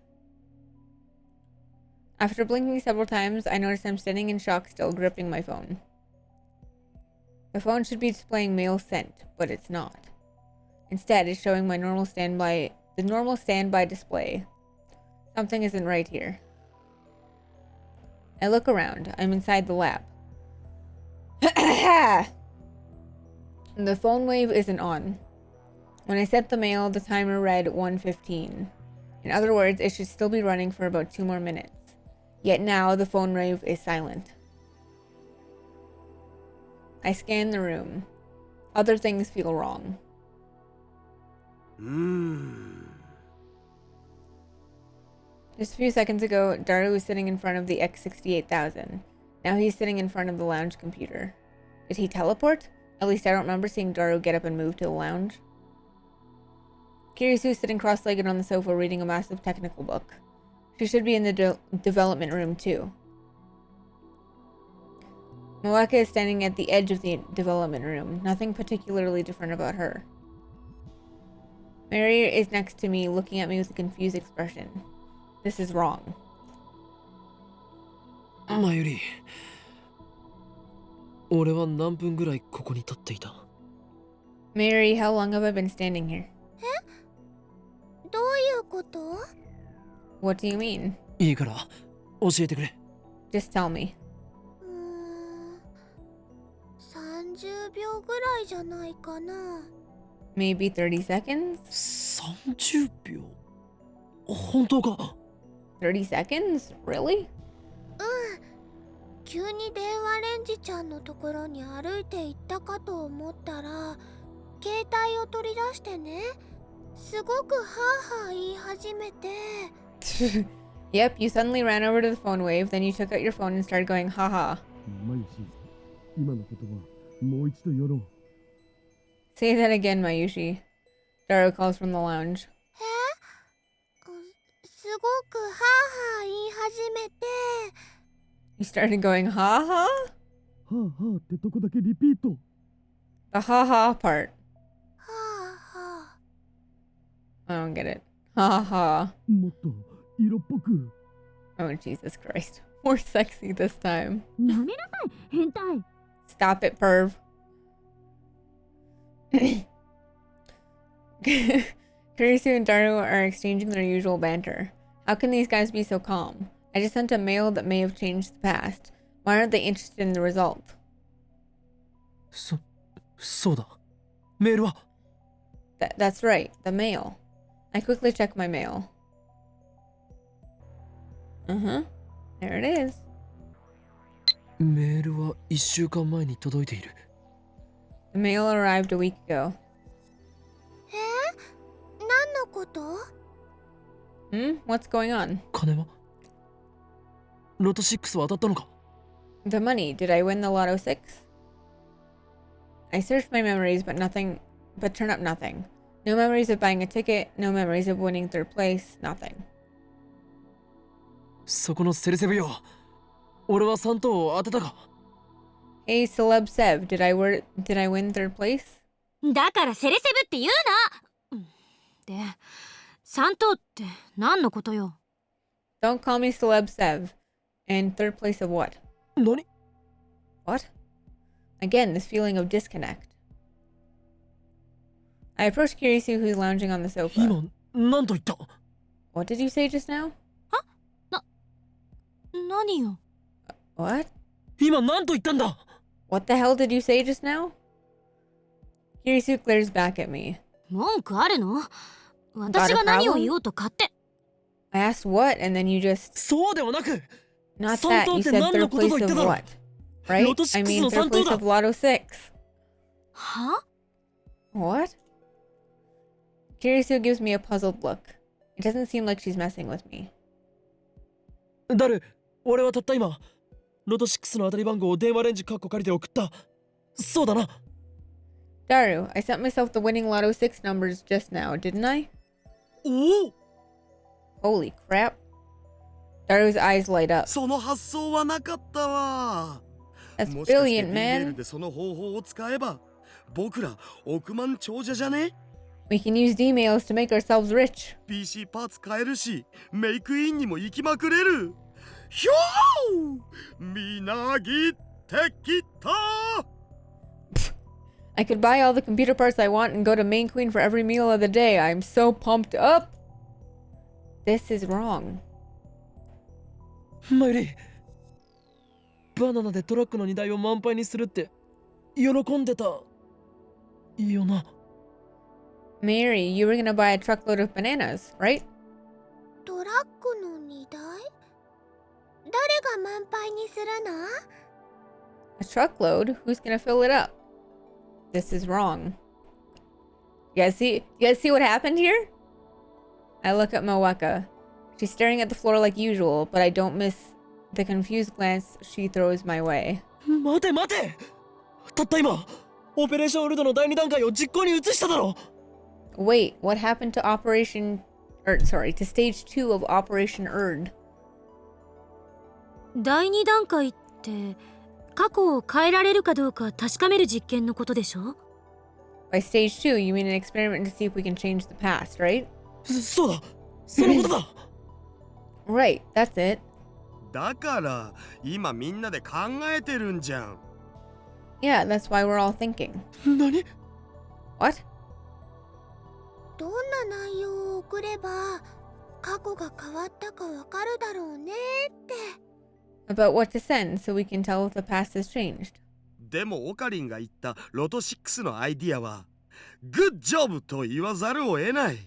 After blinking several times, I notice I'm standing in shock, still gripping my phone. The phone should be displaying mail sent, but it's not. Instead, it's showing the normal standby display. Something isn't right here. I look around. I'm inside the lab. The phone wave isn't on. When I sent the mail, the timer read 1:15. In other words, it should still be running for about 2 more minutes. Yet now, the phone wave is silent. I scan the room. Other things feel wrong. Just a few seconds ago, Daru was sitting in front of the X68000. Now he's sitting in front of the lounge computer. Did he teleport? At least I don't remember seeing Daru get up and move to the lounge. Kirisu's sitting cross-legged on the sofa reading a massive technical book. She should be in the development room too. Moeka is standing at the edge of the development room. Nothing particularly different about her. Mary is next to me, looking at me with a confused expression. This is wrong. マユリ、俺は何分ぐらいここに立っていた？ Mary, how long have I been standing here? どういうこと？ What do you mean? いいから教えてくれ。 Just tell me. 30秒ぐらいじゃないかな。 Maybe 30 seconds? 30秒？本当か？ 30 seconds? Really? 急に電話レンジちゃんのところに歩いて行ったかと思ったら、携帯を取り出してね、すごくハーハー言い始めて。Yep, you suddenly ran over to the phone wave, then you took out your phone and started going, haha. マユシ、今の言葉もう一度よろう。 Say that again, Mayushi. Daru calls from the lounge. すごくハーハー言い始めて。 You started going, haha? はあはあってとこだけリピート。 The haha part. はあはあ。 I don't get it. Haha. もっと色っぽく。 Oh, Jesus Christ. More sexy this time. やめなさい、変態。 Stop it, perv. Kurisu and Daru are exchanging their usual banter. How can these guys be so calm? I just sent a mail that may have changed the past. Why aren't they interested in the result? そうだ。メールは？ That's right, the mail. I quickly check my mail. Uh-huh. There it is. メールは1週間前に届いている。 The mail arrived a week ago. 何のこと？ Hmm? What's going on? 金は？ロト6は当たったのか？ The money. Did I win the Lotto 6? I searched my memories, but turn up nothing. No memories of buying a ticket, no memories of winning third place, nothing. そこのセレセブよ。俺は3等を当てたか？ Hey, Celeb Sev, did I win third place? だからセレセブって言うな。で、3等って何のことよ？ Don't call me Celeb Sev. And third place of what? 何？ What? Again, this feeling of disconnect. I approached Kirisu, who's lounging on the sofa. 今何と言った？ What did you say just now? 何よ？ What? 今何と言ったんだ？ What the hell did you say just now? Kirisu glares back at me. 文句あるの？私が何を言おうと勝手。I asked what, and then you just... そうではなく。 Not that, you said third place of what? Right? I mean third place of Lotto 6. は？ What? Kirisu gives me a puzzled look. It doesn't seem like she's messing with me. ダル、俺はたった今、ロト6の当たり番号を電話レンジカッコ借りて送った。そうだな。Daru, I sent myself the winning Lotto 6 numbers just now, didn't I? おお！ Holy crap. Daru's eyes light up. その発想はなかったわ。 That's もしかして brilliant, D メール man. でその方法を使えば、僕ら億万長者じゃね？ We can use D-mails to make ourselves rich. PC パーツ買えるし、メイクインにも行きまくれる。ひょー！みなぎってきた！ I could buy all the computer parts I want and go to Main Queen for every meal of the day. I'm so pumped up. This is wrong. マユリ、バナナでトラックの荷台を満杯にするって喜んでたよな。Mary, you were gonna buy a truckload of bananas, right? トラックの荷台？誰が満杯にするの？ A truckload? Who's gonna fill it up? This is wrong. You guys see what happened here? I look at Moeka. She's staring at the floor like usual, but I don't miss the confused glance she throws my way. 待て待て！たった今、オペレーションウルドの第2段階を実行に移しただろ。 Wait, what happened to to stage 2 of Operation Erd? 第2段階って過去を変えられるかどうか確かめる実験のことでしょ？ By stage 2, you mean an experiment to see if we can change the past, right? そうだ、そのことだ。Right, that's it. だから今みんなで考えてるんじゃん。 Yeah, that's why we're all thinking. 何？ What? どんな内容を送れば過去が変わったかわかるだろうねって。 About what to send so we can tell if the past has changed. でもオカリンが言ったロト6のアイディアはグッジョブと言わざるを得ない。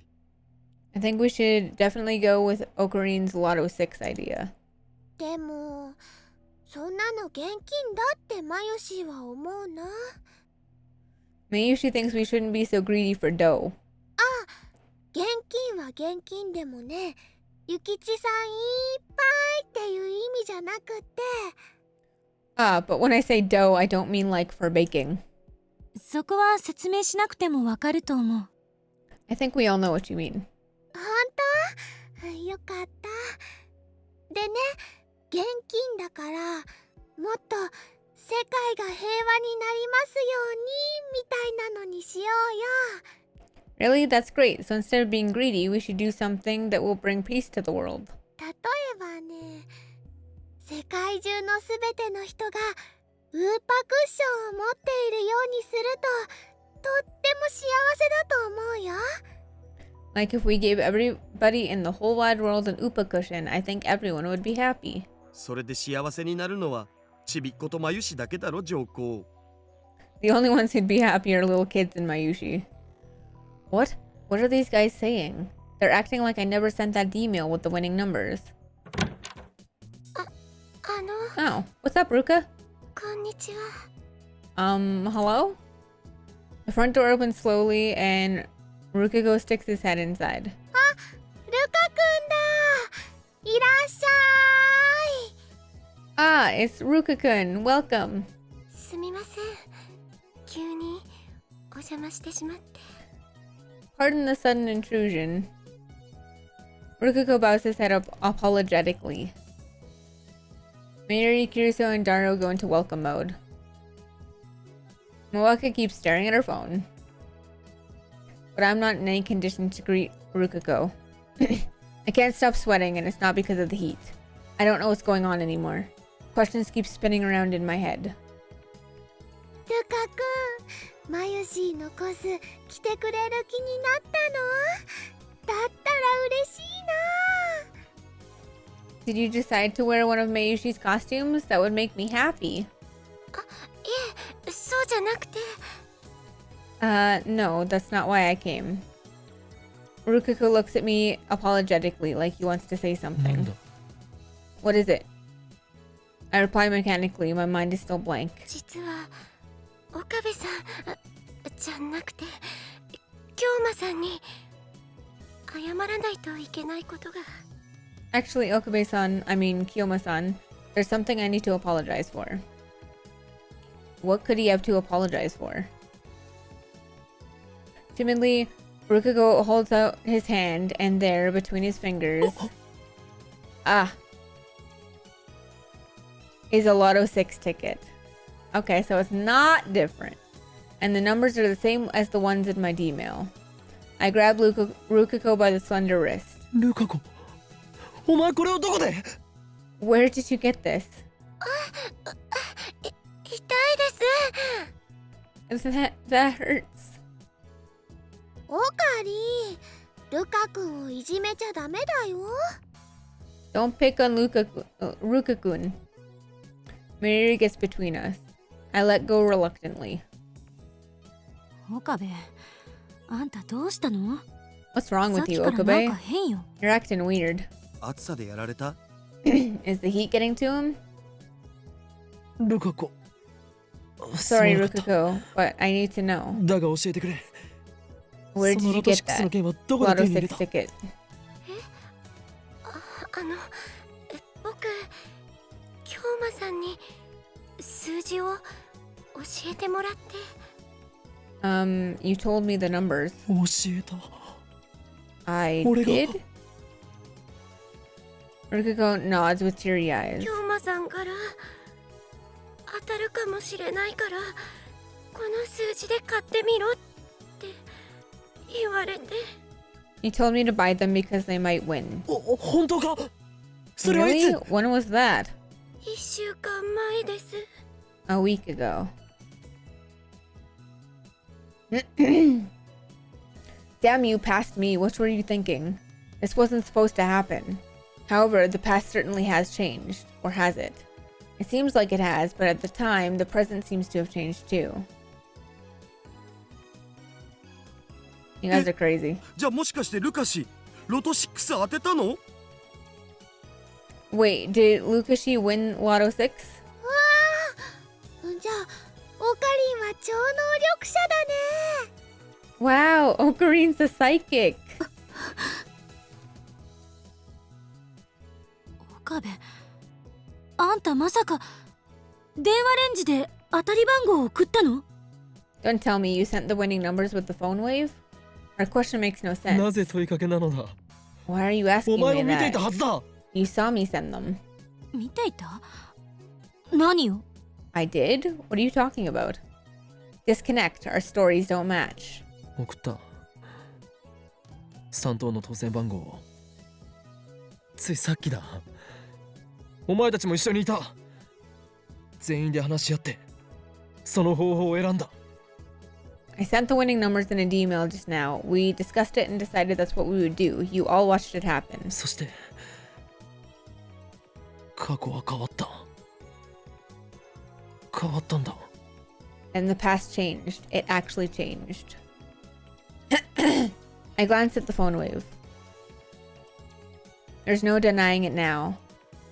I think we should definitely go with Okarin's Lotto 6 idea. でもそんなの現金だってマヨシーは思うな。 Mayushi thinks we shouldn't be so greedy for dough. 現金は現金でもね、ゆきちさんいっぱいっていう意味じゃなくて。 But when I say dough, I don't mean like for baking. そこは説明しなくてもわかると思う。 I think we all know what you mean. 本当？よかった。でね、現金だからもっと世界が平和になりますようにみたいなのにしようよ。 Really? That's great. So instead of being greedy, we should do something that will bring peace to the world. 例えばね、世界中のすべての人がウーパクッションを持っているようにするととっても幸せだと思うよ。 Like if we gave everybody in the whole wide world an Upa cushion, I think everyone would be happy. それで幸せになるのはちびっことまゆしだけだろ上皇。 The only ones who'd be happy are little kids in Mayushi. What? What are these guys saying? They're acting like I never sent that email with the winning numbers. あの、 Oh, what's up, Ruka? こんにちは。 Hello? The front door opens slowly and Rukago sticks his head inside. ルカくんだ。いらっしゃい。 Ah, it's Ruka-kun. Welcome. すみません。急にお邪魔してしまって。 Pardon the sudden intrusion. Rukago bows his head up apologetically. Mayuri, Kiriso, and Daro go into welcome mode. Moaka keeps staring at her phone. But I'm not in any condition to greet Rukago. I can't stop sweating, and it's not because of the heat. I don't know what's going on anymore. Questions keep spinning around in my head. ルカくん、マユシーのコス着てくれる気になったの？だったら嬉しいな。 Did you decide to wear one of Mayushi's costumes? That would make me happy. いえ、そうじゃなくて。 No, that's not why I came. Rukaku looks at me apologetically, like he wants to say なん something. だ。 What is it? I reply mechanically, my mind is still blank. 実は岡部さんじゃなくて京馬さんに謝らないといけないことが。 Actually, Okabe-san, I mean Kiyoma-san, there's something I need to apologize for. What could he have to apologize for? Timidly, Rukago holds out his hand, and there, between his fingers, is a Lotto 6 ticket. Okay, so it's not different. And the numbers are the same as the ones in my D-mail. I grab Rukago by the slender wrist. ルカ子、お前これをどこで？ Where did you get this? 痛いです。 That hurts. オカリルカ君をいじめちゃダメだよ。 Don't pick on Ruka-kun. Mary gets between us. I let go reluctantly. 岡部、あんたどうしたの？ What's wrong さっ with き you, からなん Okabe? か変よ。 You're acting weird. 暑さでやられた？ Is the heat getting to him? ルカ子。 Sorry, すまなかった Rukaku, but I need to know. だが教えてくれ。 Where そ did の you ロト get 6の that 件はどこで Lotto 手に入れ 6た？ ticket? 僕京馬さんに数字を教えてもらって。You told me the numbers. 教えた。 I 俺が did? Rukiko nods with teary eyes. 京馬さんから当たるかもしれないからこの数字で買ってみろって言われて。 You told me to buy them because they might win. 本当か？それはい Really? つ？ When was that? 1週間前です。 A week ago. Damn you, past me. What were you thinking? This wasn't supposed to happen. However, the past certainly has changed. Or has it? It seems like it has, but at the time, the present seems to have changed too. You guys are crazy. じゃあもしかしてルカシロト6当てたの？ Wait, did Lukashi win Lotto 6? わあ、じゃあオカリンは超能力者だね。 Wow, Okarin's a psychic. 岡部、あんたまさか電話レンジで当たり番号を送ったの？ Don't tell me you sent the winning numbers with the phone wave? Our question makes no な sense. ぜ問いかけなのだ？ Why are you お asking 前 me も見てい that? たはずだ。 You saw me send them. 見ていた？何を？ I did? What are you talking about? Disconnect. Our stories don't match. 送った。3等の当選番号を。ついさっきだ。お前たちも一緒にいた。全員で話し合ってその方法を選んだ。 I sent the winning numbers in an email just now. We discussed it and decided that's what we would do. You all watched it happen. そして過去は変わった。変わったんだ。 And the past changed. It actually changed. I glanced at the phone wave. There's no denying it now.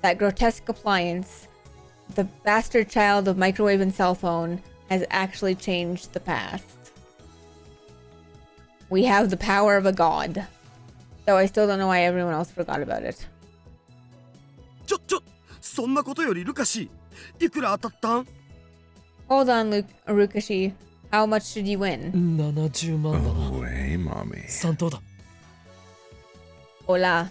That grotesque appliance, the bastard child of microwave and cell phone, has actually changed the past. We have the power of a god. Though I still don't know why everyone else forgot about it. そんなことよりルカシいくら当たったん？ Hold on, Arukashi. How much should you win? 70万だな。 Oh, hey, mommy. 3等だ。 Hola.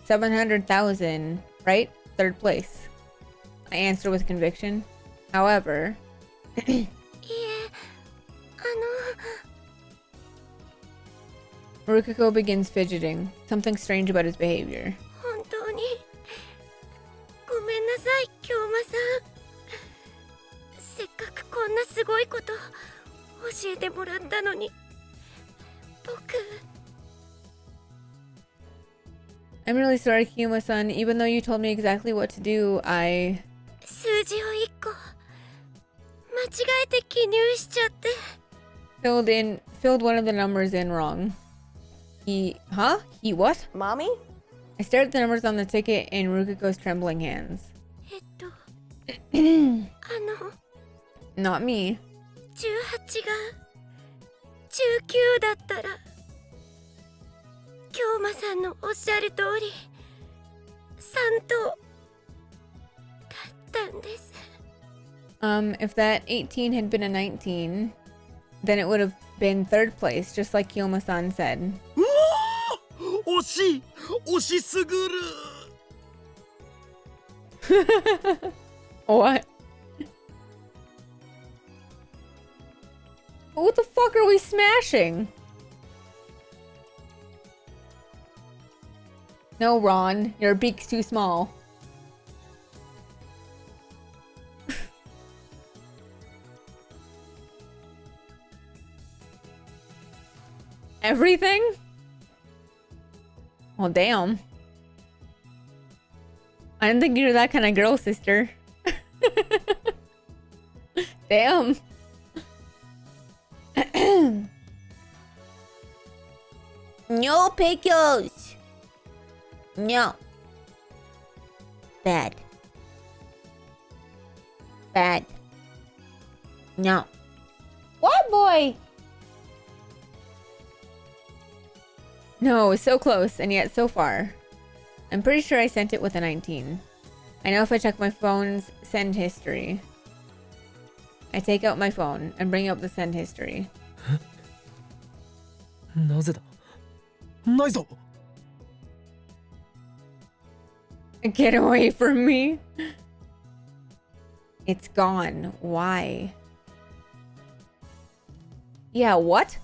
700,000, right? Third place. I answered with conviction. However, いえ、Rukiko begins fidgeting. Something strange about his behavior. 本当にごめんなさい、京馬さん。せっかくこんなすごいこと教えてもらったのに、僕。 I'm really sorry, Kiyuma-san. Even though you told me exactly what to do, 数字を1個間違えて記入しちゃって。 filled one of the numbers in wrong. He what? Mommy? I stared at the numbers on the ticket in Rukiko's trembling hands. 18 Not me. が19だったら、京馬さんのおっしゃる通り3等だったんです。 If that 18 had been a 19, then it would have been third place, just like Kiyoma-san said. 惜しい惜しすぐる。 What? What the fuck are we smashing? No, Ron, your beak's too small. Everything? Well, damn. I didn't think you were that kind of girl, sister. Damn. No pickles. No. Bad. Bad. No. What, boy? No, so close, and yet so far. I'm pretty sure I sent it with a 19. I know if I check my phone's send history. I take out my phone and bring up the send history. なぜだないぞ Get away from me. It's gone. Why? Yeah, what?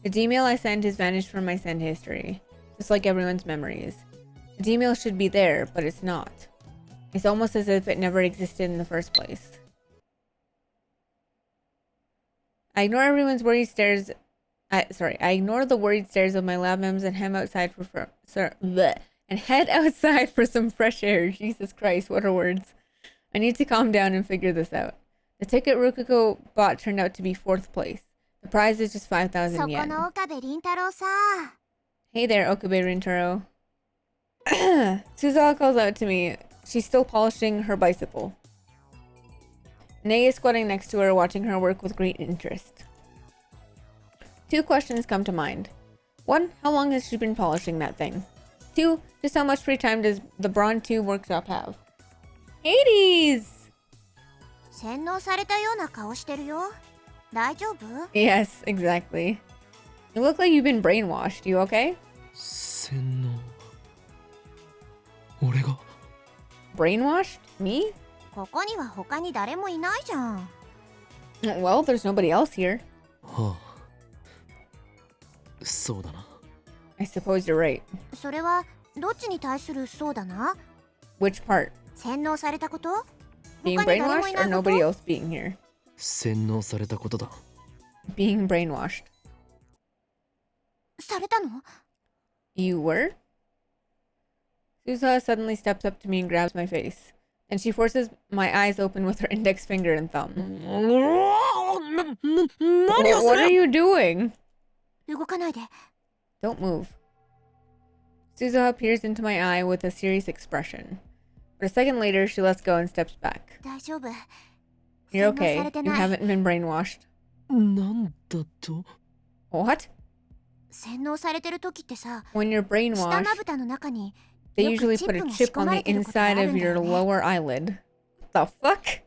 The Gmail I sent has vanished from my send history, just like everyone's memories. The Gmail should be there, but it's not. It's almost as if it never existed in the first place. I ignore everyone's worried stares. I ignore the worried stares of my lab members and head outside for some fresh air. Jesus Christ, what are words? I need to calm down and figure this out. The ticket Rukuko bought turned out to be 4th place. The prize is just 5,000 yen. そこの岡部倫太郎さ。 Hey there, Okabe Rintaro. Suzawa calls out to me. She's still polishing her bicycle. Nei is squatting next to her, watching her work with great interest. 2 questions come to mind. 1, how long has she been polishing that thing? 2, just how much free time does the Brawn 2 workshop have? Hades! 洗脳されたような顔してるよ。大丈夫？ Yes, exactly. You look like you've been brainwashed. You okay? 洗脳俺が Brainwashed? Me? ここには他に誰もいないじゃん。 Well, there's nobody else here. はあそうだな I suppose you're right. それはどっちに対するそうだな。 Which part? 洗脳されたこと？ Being 他に誰もい brainwashed な or いこ nobody と？ else being here? 洗脳されたことだ Being brainwashed. されたの？ You were? Suzawa suddenly steps up to me and grabs my face. And she forces my eyes open with her index finger and thumb. 何をす What are る you doing? 動かないで。 Don't move. Suzawa peers into my eye with a serious expression. But a second later, she lets go and steps back. 大丈夫。 You're 洗脳さ okay. れて You ない。 haven't been brainwashed. なんだと What? 洗脳されてる時ってさ、 When you're 下ま brainwashed, ぶたの中に they よく usually チ put ッ a プが仕 chip 込 on ま the れてることが inside ある of んだ your よね。 lower eyelid. The fuck?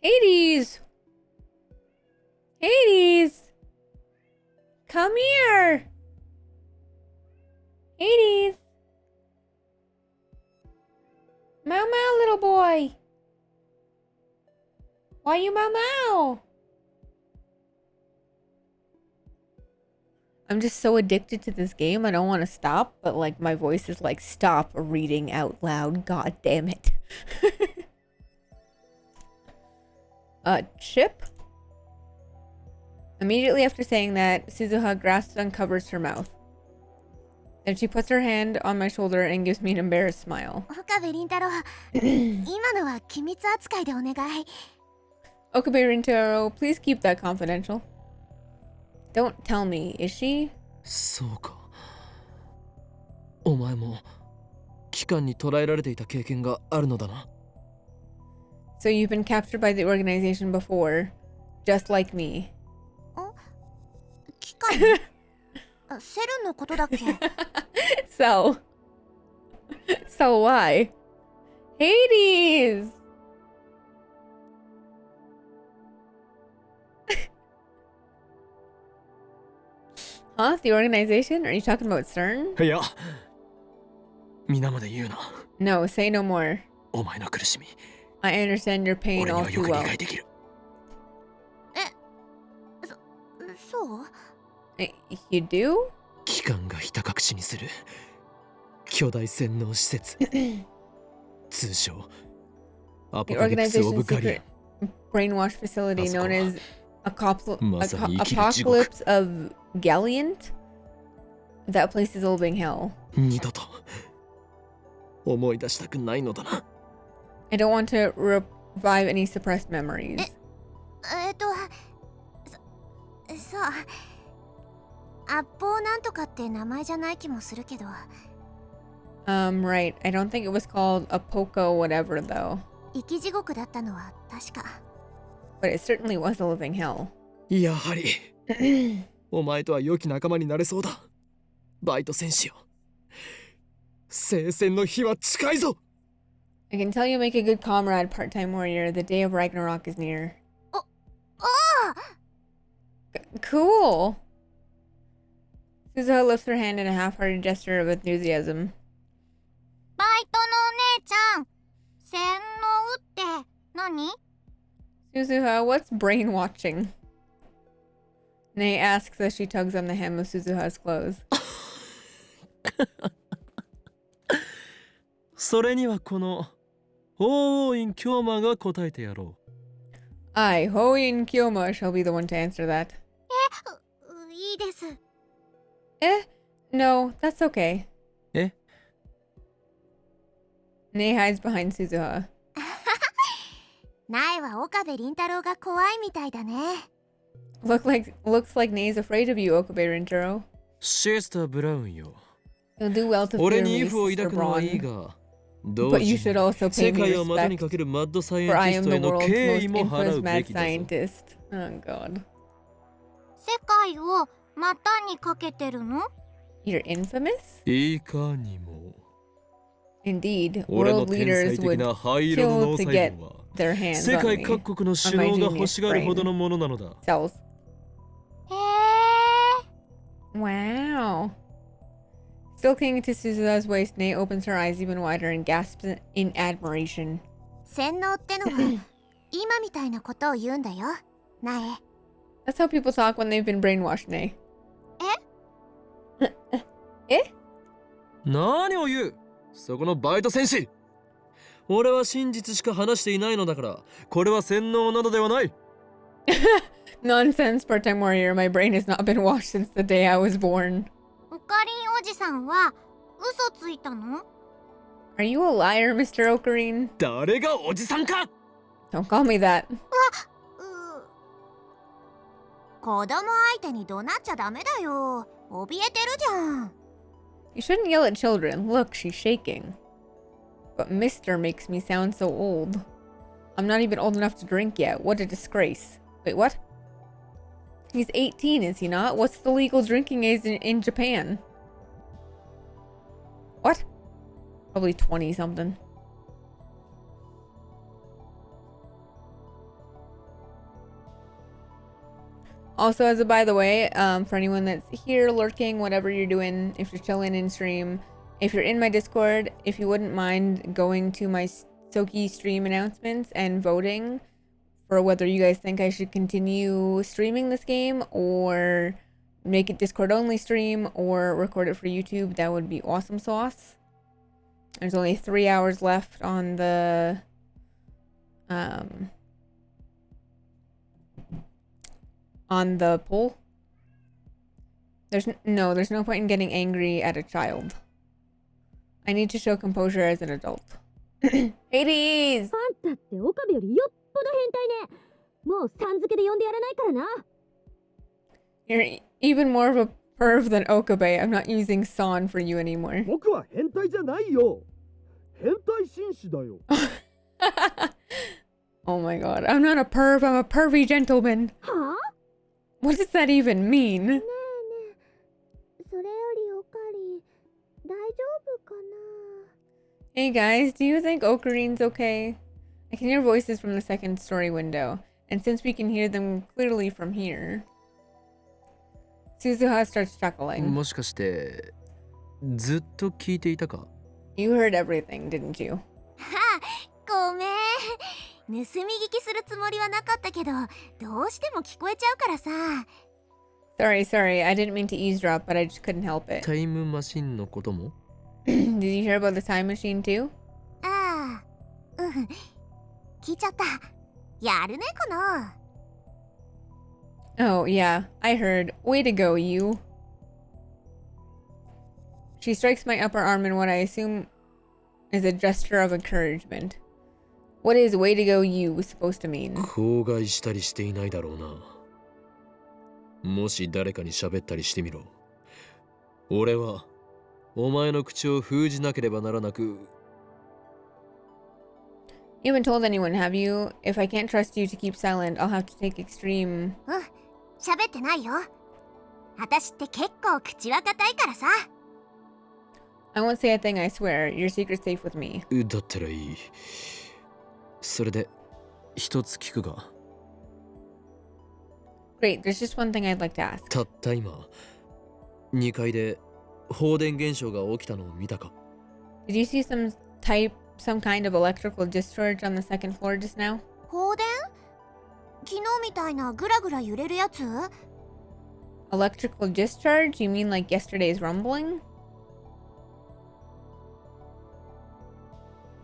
Hades! Hades! Come here! Hades! Mau Mau, little boy! Why you Mau Mau? I'm just so addicted to this game, I don't want to stop, but like my voice is like, stop reading out loud, god damn it. Chip? Immediately after saying that, Suzuha grasps and covers her mouth. Then she puts her hand on my shoulder and gives me an embarrassed smile. 岡部倫太郎、今のは機密扱いでお願い。 Okabe Rintaro, please keep that confidential. Don't tell me, is she? そうかお前も機関に捕らえられていた経験があるのだな So you've been captured by the organization before, just like me. 機関あセルのことだっけ？ So why? Hades! Huh? The organization? Are you talking about CERN? いや皆まで言うな No, say no more. お前の苦しみ I understand your 俺 pain に all はよ too く理 well. 解できるそう？ You do? 機関がひた隠しにする巨大洗脳施設通称アポ The カリプス・オ organization's ブ・ガリア secret brainwash facility known as Masai Apocalypse of Galliant? That place is a living hell. ン二度と思い出したくないのだな I don't want to revive any suppressed memories. そう。アポなんとかって名前じゃない気もするけど、 Right. I don't think it was called Apoco whatever though. 生き地獄だったのは確か。 But it certainly was a living hell. やはりお前とは良き仲間になれそうだバイト戦士よ聖戦の日は近いぞ。 I can tell you make a good comrade, part-time warrior. The day of Ragnarok is near. おお Cool. Suzuha lifts her hand in a half-hearted gesture of enthusiasm. バイトのお姉ちゃん、洗脳って何？ Suzuha, what's brainwatching? Nei asks as she tugs on the hem of Suzuha's clothes. それにはこの法王院京馬が答えてやろう。 I, Hoin Kyoma, shall be the one to answer that. いいです。 Eh? No, that's okay. え？ Nei hides behind Suzuha. 苗は岡部倫太郎が怖いみたいだね。Looks like Nei's afraid of you, Okabe Rintaro. シェスター・ブラウンよ。 You'll do well to 俺 fear に me, イフを Sister 抱くのはいい Braun. が、同 But you 時 should に also 世 pay me 界を股に respect, かけるマッドサイエン for テ I ィス am ト the への world's 敬 most 意も払 infamous うべ mad きだぞ。 scientist. Oh god. 世界を股にかけてるの？ You're infamous? いかにも。 Indeed, 俺の world 天才 leaders 的 would な灰色の kill 脳 to 細 get 胞は their hands 世 on 界 me. 各国の on 首 my 脳が欲しがる genius ほど brain. のものなのだ。 Cells. へえ。 Wow. Still clinging to Suzuha's waist, Nei opens her eyes even wider and gasps in admiration. 洗脳ってのは今みたいなことを言うんだよ、苗。 That's how people talk when they've been brainwashed, Nei. え？何を言う？そこのバイト戦士。俺は真実しか話していないのだから、これは洗脳などではない。Nonsense, part-time warrior. My brain has not been washed since the day I was born. オカリンおじさんは嘘ついたの？ Are you a liar, Mr. Ocarine? 誰がおじさんか？ Don't call me that. 子供相手に怒鳴っちゃダメだよ。怯えてるじゃん。 You shouldn't yell at children. Look, she's shaking. But Mr. makes me sound so old. I'm not even old enough to drink yet. What a disgrace. Wait, what? He's 18, is he not? What's the legal drinking age in Japan? What? Probably 20-something. Also, as a by the way, for anyone that's here lurking, whatever you're doing, if you're chilling in stream, if you're in my Discord, if you wouldn't mind going to my Soki stream announcements and voting for whether you guys think I should continue streaming this game or make it Discord only stream or record it for YouTube, that would be awesome sauce. There's only 3 hours left on the poll. There's no point in getting angry at a child. I need to show composure as an adult. Hades! あんたって岡部よりよっぽど変態ね。もうさん付けで呼んでやらないからな。 You're even more of a perv than Okabe. I'm not using San for you anymore. 僕は変態じゃないよ。変態紳士だよ。Oh my god. I'm not a perv, I'm a pervy gentleman. はあ？ What does that even mean? ねえねえ、それよりオカリン、大丈夫かな？ Hey guys, do you think Okarine's okay? I can hear voices from the second story window, and since we can hear them clearly from here... Suzuha starts chuckling. もしかしてずっと聞いていたか？ You heard everything, didn't you? はあ、ごめん。盗み聞きするつもりはなかったけど、どうしても聞こえちゃうからさ。Sorry, I didn't mean to eavesdrop, but I just couldn't help it. タイムマシンのことも？ Did you hear about the time machine too? ああ、うん。聞いちゃった。やるね、この。Oh, yeah, I heard. Way to go, you. She strikes my upper arm in what I assume is a gesture of encouragement. What is way to go, you supposed to mean? 口外したりしていないだろうな。もし誰かに喋ったりしてみろ。俺はお前の口を封じなければならなく。 You haven't told anyone, have you? If I can't trust you to keep silent, I'll have to take extreme... うん、喋ってないよ。私って結構口は固いからさ。I won't say a thing, I swear. Your secret's safe with me. だったらいい。それで一つ聞くが、 Great, there's just one thing I'd like to ask. たった今2階で放電現象が起きたのを見たか？ Did you see some kind of electrical discharge on the second floor just now? 放電？昨日みたいなグラグラ揺れるやつ？ Electrical discharge? You mean like yesterday's rumbling?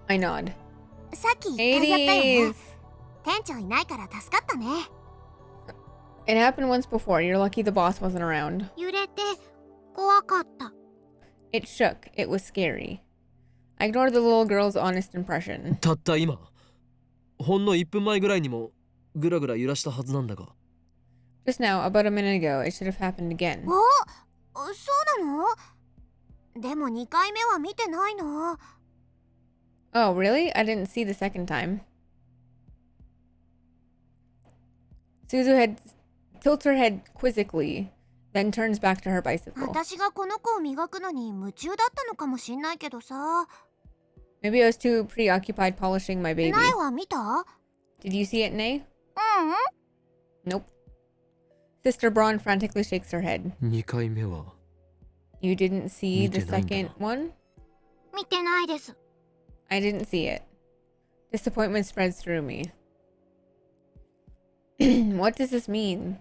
I nod. さっき一回やったよね。 80s! 店長いないから助かったね。 It happened once before. You're lucky the boss wasn't around. 揺れて怖かった。 It shook. It was scary. I ignored the little girl's honest impression. たった今、ほんの1分前ぐらいにもグラグラ揺らしたはずなんだが。 Just now, about a minute ago, it should have happened again. そうなの？でも2回目は見てないな。 Oh, really? I didn't see the second time. Suzu tilts her head quizzically, then turns back to her bicycle. 私がこの子を磨くのに夢中だったのかもしんないけどさ。 Maybe I was too preoccupied polishing my baby. 苗は見た？ Did you see it, Nay? うん。 Nope. Sister Braun frantically shakes her head. 2回目は You didn't see the 見てないんだな。 second one? 見てないです。 I didn't see it. Disappointment spreads through me. What does this mean?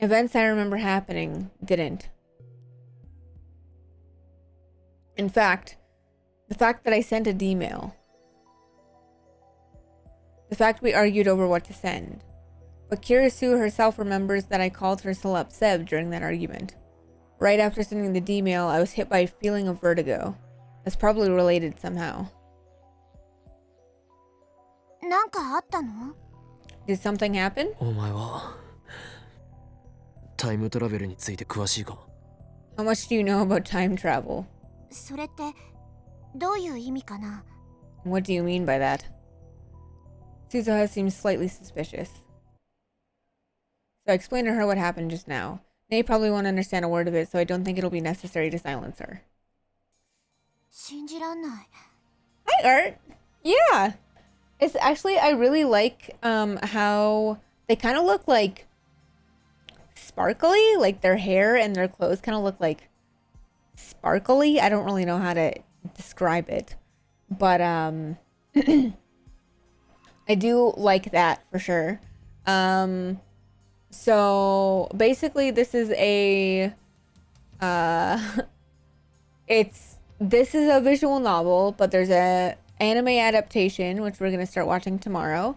Events I remember happening didn't. In fact, the fact that I sent an email. The fact we argued over what to send. But Kirisu herself remembers that I called her Celeb Seb during that argument. Right after sending the email, I was hit by a feeling of vertigo. That's probably related somehow. なんかあったの？ Did something happen? お前はタイムトラベルについて詳しいか？ How much do you know about time travel? それってどういう意味かな？ What do you mean by that? Suzuha seems slightly suspicious. So I explained to her what happened just now. They probably won't understand a word of it, so I don't think it'll be necessary to silence her. 信じらんない。 Hi, Art! Yeah! It's actually, I really like how they kind of look like sparkly, like their hair and their clothes kind of look like sparkly. I don't really know how to describe it, but I do like that for sure. So basically this is a this is a visual novel, but there's a anime adaptation which we're gonna start watching tomorrow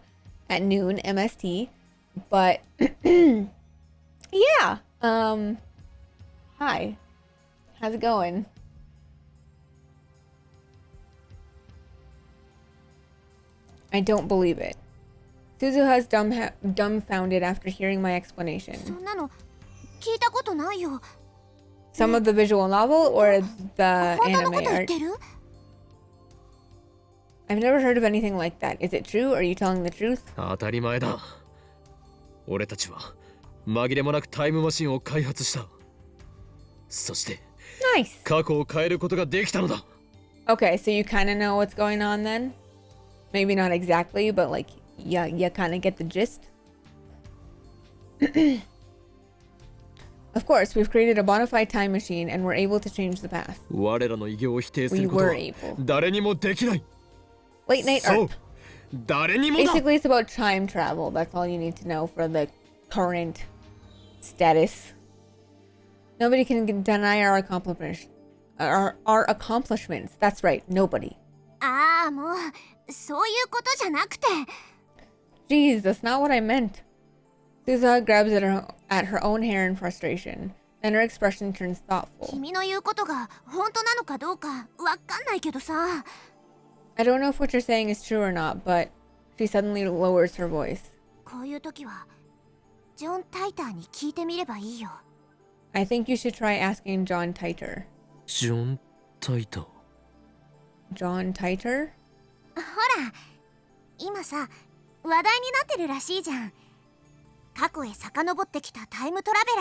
at noon MST. But yeah, hi, how's it going? I don't believe it. Suzuha's dumbfounded after hearing my explanation. そんなの聞いたことないよ。 Some of the visual novel or the 本当のこ anime と言っ art? てる？ I've never heard of anything like that. Is it true? Are you telling the truth? 当たり前だ。俺たちは紛れもなくタイムマシンを開発した。そして Nice. 過去を変えることができたのだ。 Okay, so you kind of know what's going on then? Maybe not exactly, but like, yeah, you kind of get the gist. Of course, we've created a bona fide time machine and we're able to change the past. 我らの偉業を否定する We ことは were able. 誰にもできない。 Late night そう art. 誰にもだ。 Basically, it's about time travel. That's all you need to know for the current status. Nobody can deny our accomplishments. Our accomplishments. That's right, nobody. ああ、もうそういうことじゃなくて。 Jeez, that's not what I meant. Suzuha grabs at her own hair in frustration. Then her expression turns thoughtful. 君の言うことが本当なのかどうかわかんないけどさ。 I don't know if what you're saying is true or not, but she suddenly lowers her voice. こういう時はジョン・タイターに聞いてみればいいよ。 I think you should try asking John Titer. ジョン・タイター。 John Titer? ほら、今さ話題になってるらしいじゃん。過去へ遡ってきたタイムトラベ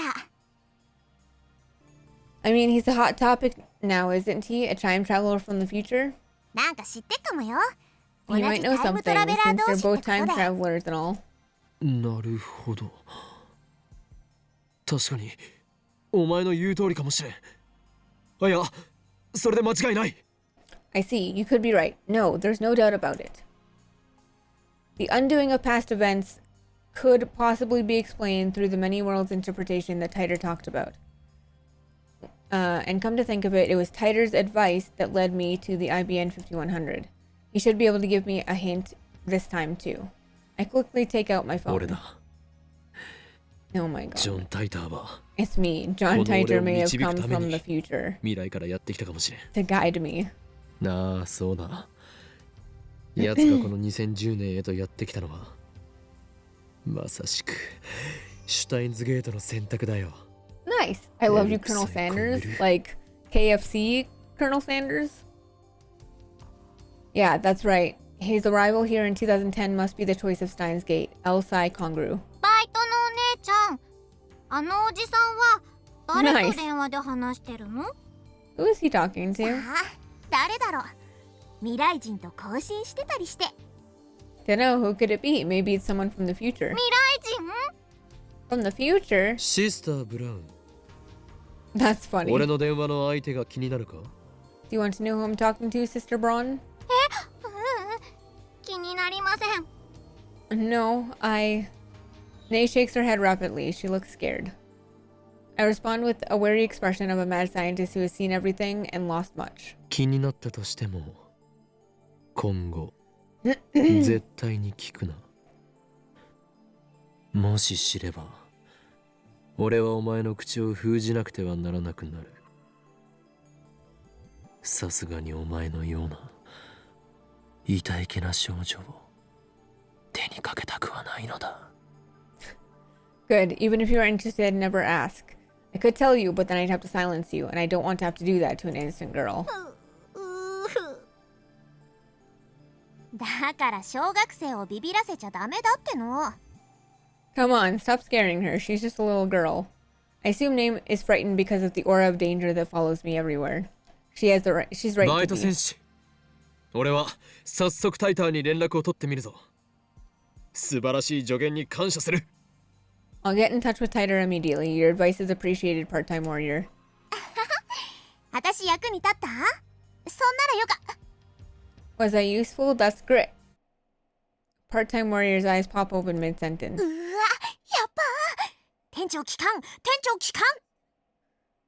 ラ I mean, he's a hot topic now, isn't he? A time traveler from the future? なんか知ってっかもよ。同 You じ might タ know イムト something ラベラー since 同 they're 士 both ってこと time だ。 travelers and all. なるほど。確かにお前の言う通りかもしれん。あ、いや、それで間違いない。I see. You could be right. No, there's no doubt about it. The undoing of past events could possibly be explained through the many worlds interpretation that Titer talked about. And come to think of it, it was Titer's advice that led me to the IBN 5100. He should be able to give me a hint this time too. I quickly take out my 俺 phone. だ。 Oh my ジョ god. ン・タイターは It's me. John この俺 Titer を may have 導く come ため from に the future 未来からやってきたかもしれん。 to guide me. なあ、そうだ。奴がこの2010年へとやってきたのはまさしくシュタインズゲートの選択だよ。 Nice. I love you, Colonel Looks like Sanders. computer. Like KFC Colonel Sanders? Yeah, that's right. His arrival here in 2010 must be the choice of Steins Gate. Elsai Congru. バイトのお姉ちゃん。あのおじさんは誰と電話で話してるの？ Who is he talking さ to? あ、誰だろう。未来人と交信してたりして。 Dunno, who could it be? Maybe it's someone from the future. 未来人？ From the future? シスター・ブラウン。 That's funny. 俺の電話の相手が気になるか？ Do you want to know who I'm talking to, Sister Braun? 気になりません。 No, Nay shakes her head rapidly. She looks scared. I respond with a wary expression of a mad scientist who has seen everything and lost much. 気になったとしても今後絶対に聞くな。もし知れば俺はお前の口を封じなくてはならなくなる。さすがにお前のような痛いけな少女を手にかけたくはないのだ。 Good. Even if you're interested, never ask. I could tell you, but then I'd have to silence you, and I don't want to have to do that to an innocent girl. だから小学生をビビらせちゃダメだっての。 Come on, stop scaring her. She's just a little girl. I assume Name is frightened because of the aura of danger that follows me everywhere. She's right バイ to ト be. 戦士、俺は早速タイターに連絡を取ってみるぞ。素晴らしい助言に感謝する。 I'll get in touch with Titer immediately. Your advice is appreciated, part-time warrior. 私役に立った？そんならよか。 Was I useful? That's great. Part-time warrior's eyes pop open mid-sentence. うわ、やっば。店長機関、店長機関。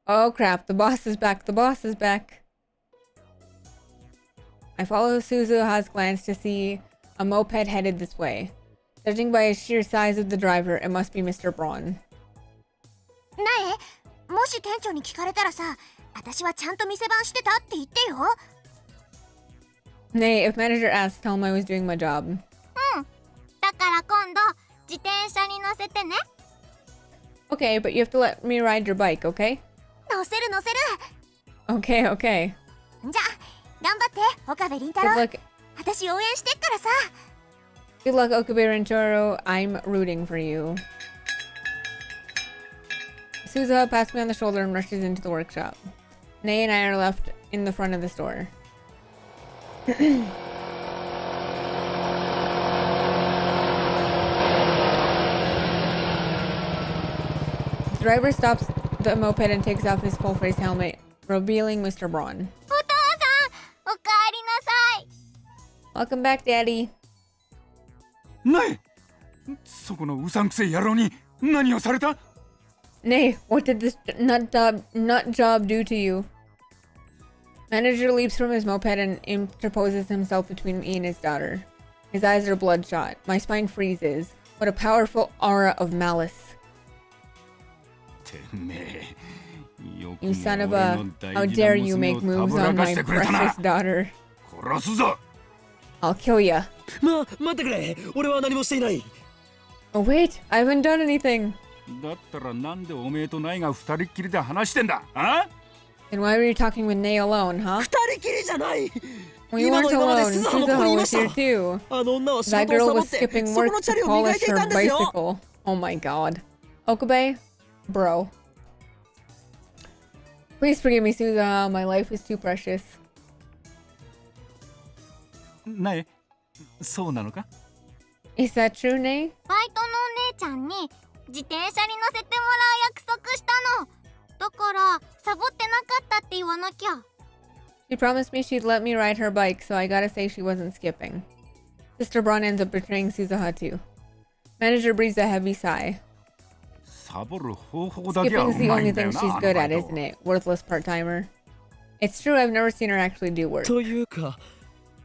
Oh crap, the boss is back, the boss is back. I follow Suzuha's glance to see a moped headed this way. Judging by the sheer size of the driver, it must be Mr. Braun. なえ、もし店長に聞かれたらさ、私はちゃんと店番してたって言ってよ。 Nay, if manager asks, tell him I was doing my job. だから今度、自転車に乗せてね。 Okay, but you have to let me ride your bike, okay? 乗せる乗せる。 Okay, okay. じゃあ、頑張って、岡部倫太 Good 郎。 luck. 私応援してっからさ。 Good luck, Okabe Rentoro. I'm rooting for you. Suzuha pats me on the shoulder and rushes into the workshop. Nay and I are left in the front of the store. The driver stops the moped and takes off his full-face helmet, revealing Mr. Braun. お父さん、おかえりなさい。 Welcome back, Daddy. ねえ、そこのうさんくせえ野郎に何をされた？ Nay, what did this nut job do to you? Manager leaps from his moped and interposes himself between me and his daughter. His eyes are bloodshot. My spine freezes. What a powerful aura of malice. てめえ、よく You も son of 俺 a... の大 How 事 dare な you 娘 make をた moves ぶら on か my してくれたな。 precious daughter. 殺すぞ。 I'll kill ya. 待ってくれ。俺は何もしていない。 Oh wait, I haven't done anything. だったらなんでおめえとナイが二人っきりで話してんだ？あ？ Then why were you talking with Nay alone, huh? 二人きりじゃない。 We weren't alone. Suzuha was here too. あの女は仕 That 事を girl サボ was って skipping そこ work のチャ to リを磨い polish てい her たんですよ。 bicycle. Oh my god. Okabe? Bro. Please forgive me, Suza. My life is too precious. ねえ、そうなのか？ Is that true, Nay? バイトのお姉ちゃんに自転車に乗せてもらう約束したの。だからサボってなかったって言わなきゃ。She promised me she'd let me ride her bike, so I gotta say she wasn't skipping. Sister Braun ends up betraying Suzaha too. Manager breathes a heavy sigh. サボる方法だけは Skipping's う the まい only んだよ thing な。 she's あの good バ at, イト isn't it? Worthless part-timer. It's true, I've never seen her actually do work. というか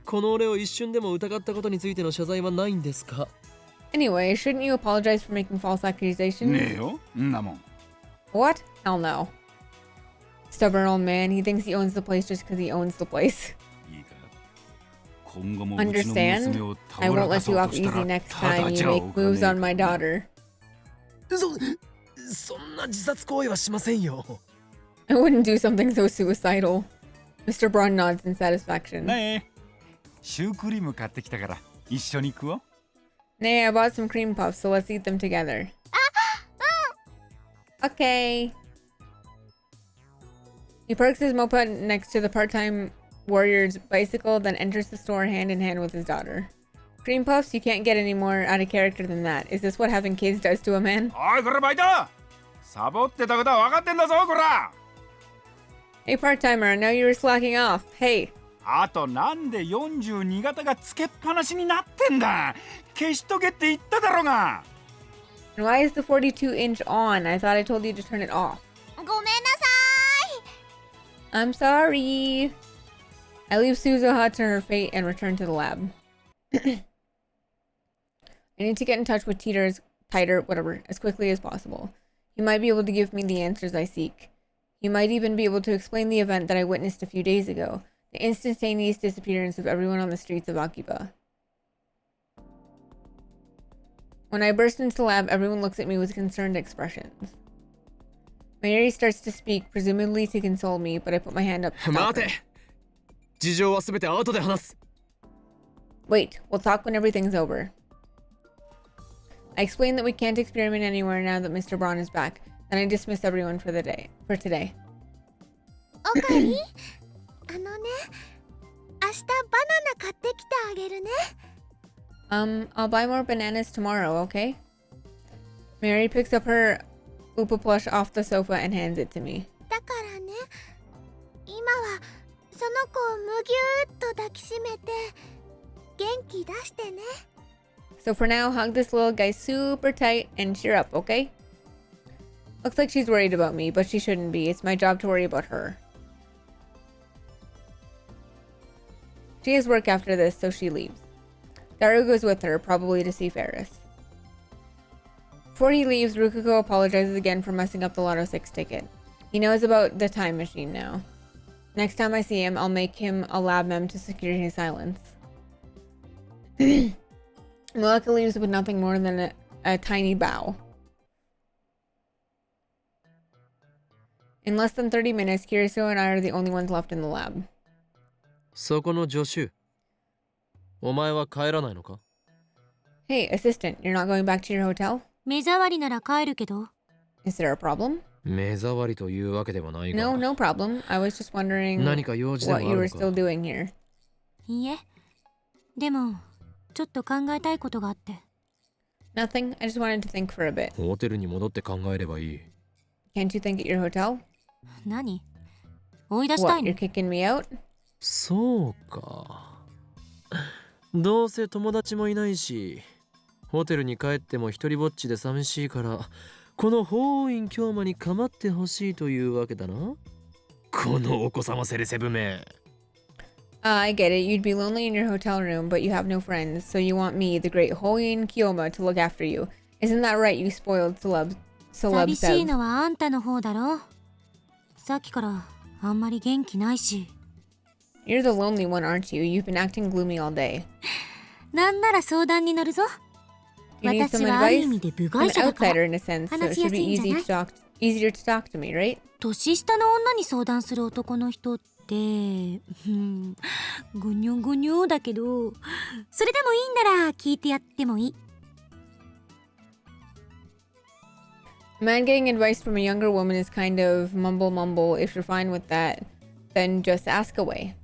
この俺を一瞬でも疑ったことについての謝罪はないんですか？ Anyway, shouldn't you apologize for making false accusations? ねえよ、んなもん。 What? Hell no. Stubborn old man, he thinks he owns the place just because he owns the place. いいか。今後もうちの Understand? 娘を I たぶら won't か let そ you う off とした easy ら next ただ time じ you ゃ make おかね moves え on my から daughter. そんな自殺行為はしませんよ。 I wouldn't do something so suicidal. Mr. Braun nods in satisfaction. ねえ、シュークリーム買ってきたから一緒に食おう。 Nay, I bought some cream puffs, so let's eat them together. Okay. He parks his moped next to the part-time warrior's bicycle, then enters the store hand in hand with his daughter. Cream puffs? You can't get any more out of character than that. Is this what having kids does to a man? おいこれバイト、サボってたことは分かってんだぞこら。 Hey, part-timer, I know you were slacking off. Hey. あとなんで42型がつけっぱなしになってんだ。消しとけって言っただろうが。 And why is the 42-inch on? I thought I told you to turn it off. ごめんなさ I'm sorry. I leave Suzuha to her fate and return to the lab. I need to get in touch with Titer, whatever, as quickly as possible. He might be able to give me the answers I seek. He might even be able to explain the event that I witnessed a few days ago, the instantaneous disappearance of everyone on the streets of Akiba. When I burst into the lab, everyone looks at me with concerned expressions. Mayuri starts to speak, presumably to console me, but I put my hand up to stop 待 her. て。事情はすべて後で話す。 Wait, we'll talk when everything's over. I explain that we can't experiment anywhere now that Mr. Braun is back. Then I dismiss everyone for today. い。おかりあのね、明日バナナ買ってきてあげるね。I'll buy more bananas tomorrow, okay? Mary picks up her Upa plush off the sofa and hands it to me. だからね、今はその子をむぎゅーっと抱きしめて元気出してね。 So for now, hug this little guy super tight and cheer up, okay? Looks like she's worried about me, but she shouldn't be. It's my job to worry about her. She has work after this, so she leaves. Daru goes with her, probably to see Ferris. Before he leaves, Rukuko apologizes again for messing up the Lotto 6 ticket. He knows about the time machine now. Next time I see him, I'll make him a lab mem to secure his silence. Malika leaves with nothing more than a tiny bow. In less than 30 minutes, Kiriko and I are the only ones left in the lab. そこの助手。お前は帰らないのか？ Hey, assistant, you're not going back to your hotel? 目障りなら帰るけど。 Is there a problem? 目障りというわけではないが。 No, no problem. I was just wondering 何か用事でもあ what you る were の still か？ doing here. いいえ。でも、ちょっと考えたいことがあって。Nothing. I just wanted to think for a bit. ホテルに戻って考えればいい。 Can't you think at your hotel? 何？追い出したい What, の you're kicking me out? そうか。どうせ友達もいないし、ホテルに帰っても一人ぼっちで寂しいから、この法院京馬に構ってほしいというわけだな。このお子様セレセブめ。I get it. You'd be lonely in your hotel room, but you have no friends, so you want me, the great Hoin Kyoma, to look after you. Isn't that right, you spoiled celeb 寂しい Sev? のはあんたの方だろ。さっきからあんまり元気ないし。You're the lonely one, aren't you? You've been acting gloomy all day. なんなら相談に乗るぞ。 You need 私 some はある意 advice? 味で部 I'm 外 an 者だから。 outsider in a sense, so it should be easier to talk to me, right? 年下の女に相談する男の人って、ごにょごにょだけど、それでもいいんなら聞いてやってもいい。A man getting advice from a younger woman is kind of mumble mumble. If you're fine with that, then just ask away.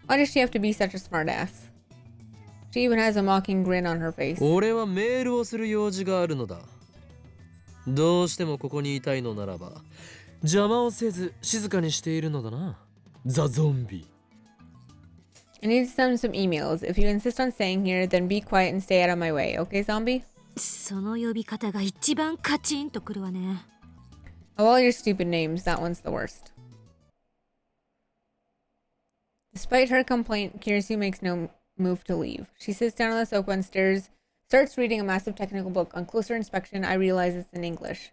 Why does she have to be such a smartass? She even has a mocking grin on her face. 俺はメールをする用事があるのだ。どうしてもここにいたいのならば、邪魔をせず静かにしているのだな。ザ・ゾンビ。I need to send some emails. If you insist on staying here, then be quiet and stay out of my way. Okay, zombie? その呼び方が一番カチンとくるわね。Of all your stupid names, that one's the worst. Despite her complaint, Kirisu makes no move to leave. She sits down on the sofa and starts reading a massive technical book. On closer inspection, I realize it's in English.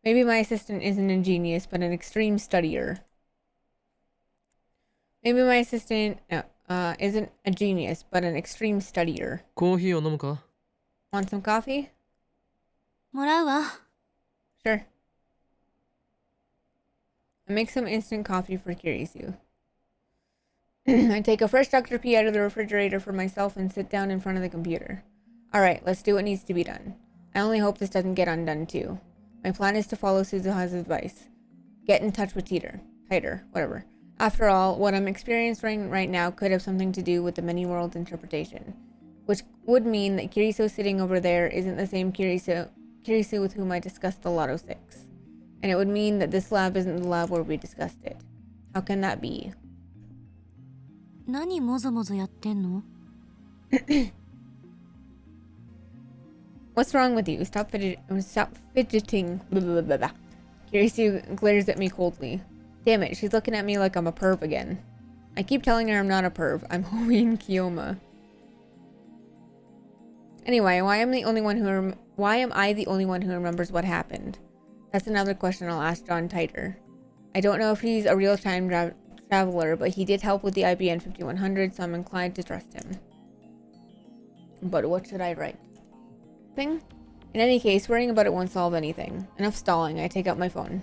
Maybe my assistant isn't a genius, but an extreme studier. Maybe my assistant isn't a genius, but an extreme studier. コーヒーを飲むか？ Want some coffee? もらうわ。Sure. I make some instant coffee for Kirisu. I take a fresh Dr. P out of the refrigerator for myself and sit down in front of the computer. Alright, let's do what needs to be done. I only hope this doesn't get undone too. My plan is to follow Suzuha's advice. Get in touch with Tighter, whatever. After all, what I'm experiencing right now could have something to do with the many worlds interpretation. Which would mean that Kirisu sitting over there isn't the same Kirisu with whom I discussed the Lotto 6. And it would mean that this lab isn't the lab where we discussed it. How can that be? 何もぞもぞやってんの？ What's wrong with you? Stop fidgeting. Blah, blah, blah, blah. Kirisu glares at me coldly. Damn it, she's looking at me like I'm a perv again. I keep telling her I'm not a perv. I'm Hoi in Kiyoma. Anyway, why am I the only one who remembers what happened? That's another question I'll ask John Tighter. I don't know if he's a real-time traveler, but he did help with the IBN 5100, so I'm inclined to trust him. But what should I write? Thing? In any case, worrying about it won't solve anything. Enough stalling, I take out my phone.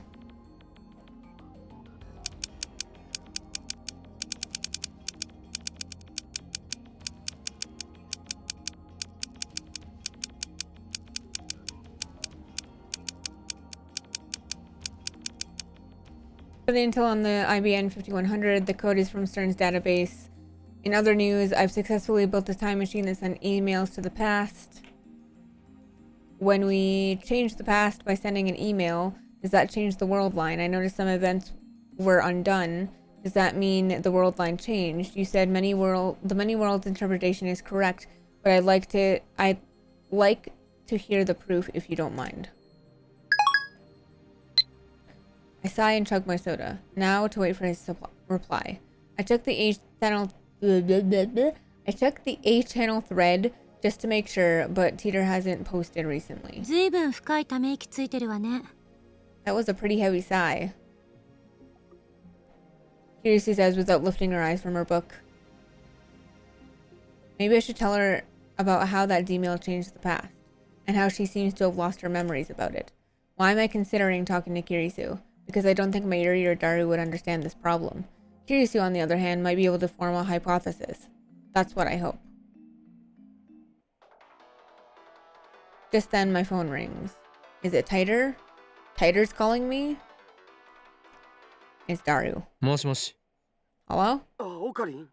For the intel on the IBN 5100, the code is from Stern's database. In other news, I've successfully built a time machine that sends emails to the past. When we change the past by sending an email, does that change the world line? I noticed some events were undone. Does that mean the world line changed? You said the many worlds interpretation is correct, but I'd like to hear the proof if you don't mind. I sigh and chug my soda. Now to wait for his reply. I check the A channel thread just to make sure, but Teeter hasn't posted recently. ずいぶん深いため息ついてるわね。 That was a pretty heavy sigh. Kirisu says without lifting her eyes from her book. Maybe I should tell her about how that email changed the past, and how she seems to have lost her memories about it. Why am I considering talking to Kirisu? Because I don't think Mayuri or Daru would understand this problem. Kirisu, on the other hand, might be able to form a hypothesis. That's what I hope. Just then, my phone rings. Is it Tighter? Tighter's calling me? It's Daru. もしもし。 Hello? あ、オカリン。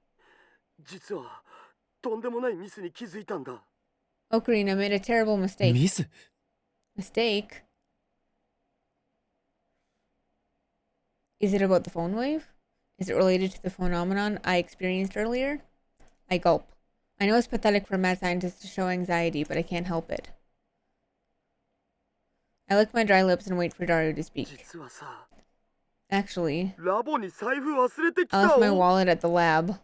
実はとんでもないミスに気づいたんだ。 Ocarina made a terrible mistake. ミス？ Mistake? Is it about the phone wave? Is it related to the phenomenon I experienced earlier? I gulp. I know it's pathetic for a mad scientist to show anxiety, but I can't help it. I lick my dry lips and wait for Daru to speak. 実はさ、 Actually, ラボに財布忘れてき I た left my お。 wallet at the lab.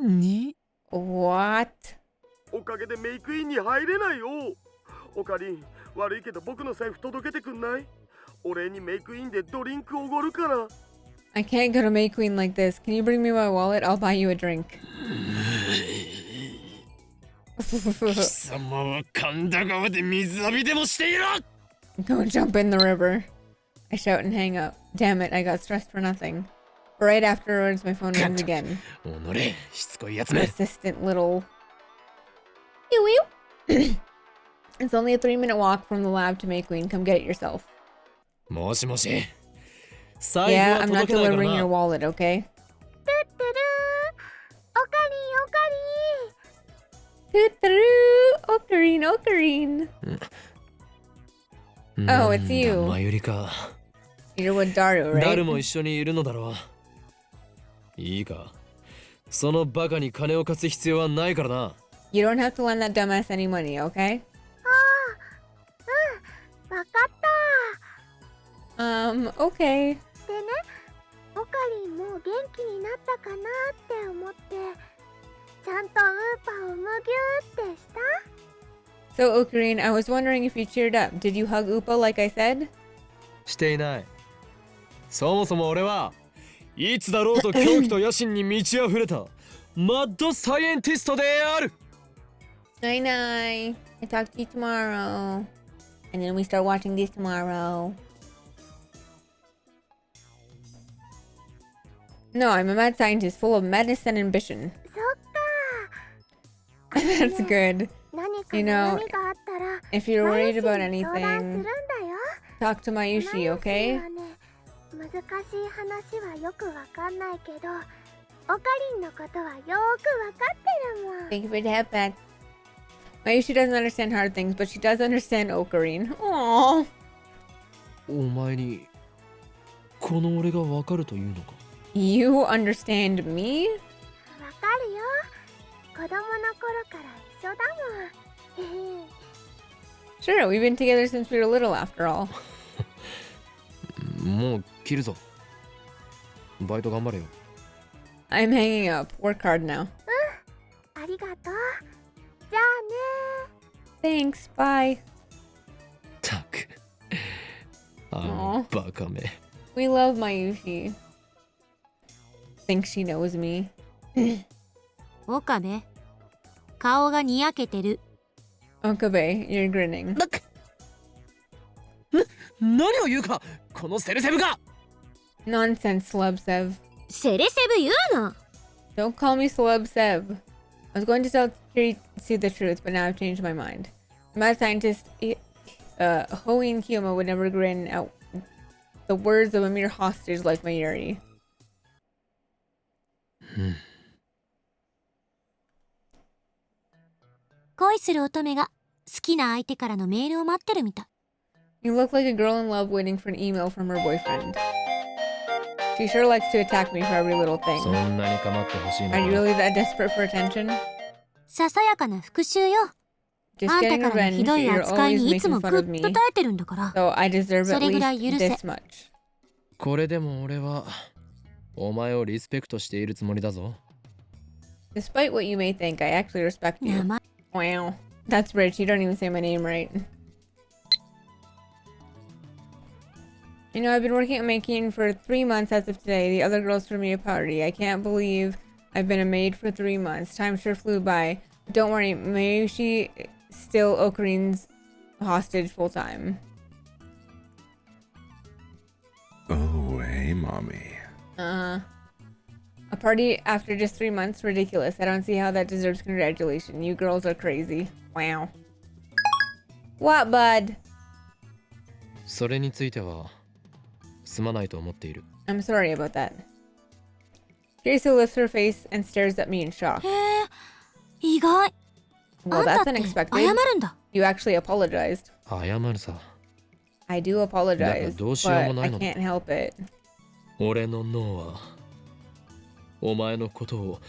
に？ What? おかげでメイクインに入れないよ。オカリン、悪いけど僕の財布届けてくんない？お礼にメイクインでドリンクおごるから。 I can't go to May Queen like this. Can you bring me my wallet? I'll buy you a drink. 貴様は神田川で水浴びでもしていろ！ Go jump in the river. I shout and hang up. Damn it, I got stressed for nothing. But right afterwards, my phone rings again. おのれ、しつこいやつめ。 Persistent little... Ew, ew. It's only a 3-minute walk from the lab to May Queen. Come get it yourself. もしもし。財布 Yeah, は I'm not 届けないから delivering your な。 wallet, okay? トゥットゥルー、オカリン、オカリン。 Toot-a-roo! Ocarine, Ocarine. Oh, it's you. なんだ、マユリか。 You're with Daru, ダル right? も一緒にいるのだろう。いいか。そのバカに金を貸す必要はないからな。 You don't have to lend that dumbass any money, okay? わかった。 Okay. でね、オカリンもう元気になったかなって思って、ちゃんとウーパをむぎゅーってした？ So, Ocarine, I was wondering if you cheered up. Did you hug Upa like I said? していない。そもそも俺はいつだろうと狂気と野心に満ち溢れたマッドサイエンティストである。 Night-night. I talk to you tomorrow. And then we start watching this tomorrow. No, I'm a mad scientist full of madness and ambition. そっか。 That's good. 何か You know, 悩みがあったら、 If you're マユ worried シ about に相談するん anything, だよ。 talk to Mayushi, マユシ okay? はね、難しい話はよくわかんないけど、オカリンのことはよーくわかってるもん。 Thank you for the head back. Mayushi doesn't understand hard things, but she does understand Ocarine. Aww. お前にこの俺がわかるというのか。 You understand me? わかるよ。子供の頃から一緒だもん。へへ。 Sure, we've been together since we were little after all. もう切るぞ。バイト頑張れよ。 I'm hanging up. Work hard now. ありがとう。じゃあね。 Thanks, bye. たく。あのバカめ。 We love Mayushi. Thinks she knows me. 岡部、顔がにやけてる。 Okabe, you're grinning. 何を言うかこのセルセブが。 Nonsense, Celeb Sev. セレセブ言うな。 Don't call me Celeb Sev. I was going to tell Kiritsu the truth, but now I've changed my mind. The mad scientist, Hoin Kiyoma would never grin at the words of a mere hostage like Mayuri. 恋する乙女が好きな相手からのメールを待ってるみたい。 You look like a girl in love waiting for an email from her boyfriend. She sure likes to attack me for every little そ thing. んなに構ってほしいの Are you か。 really that desperate for attention? ささやかな復讐よ。 Just あんた getting からのひ revenge. どい You're 扱い always にいつ making も fun ぐっ of と me. 耐えてるんだから。 So I deserve at それぐらい least 許せ。 this much. これでも俺はお前をリスペクトしているつもりだぞ。 Despite what you may think, I actually respect 名 you. 前 Wow. That's rich. You don't even say my name right. You know, I've been working at making for 3 months as of today. The other girls threw me a party. I can't believe I've been a maid for 3 months. Time sure flew by. But don't worry, Mayushi still Okarine's hostage full time. Oh, hey, mommy. A party after just 3 months? Ridiculous. I don't see how that deserves congratulation. You girls are crazy. Wow. What, bud? それについてはすまないと思っている。 I'm sorry about that. Kirisa lifts her face and stares at me in shock. へえ、意外。 Well, あん that's たって unexpected. 謝るんだ。 You actually apologized. 謝るさ。 I do apologize, どうしようも but な I いのだ。 can't help it. 俺の脳はお前のことを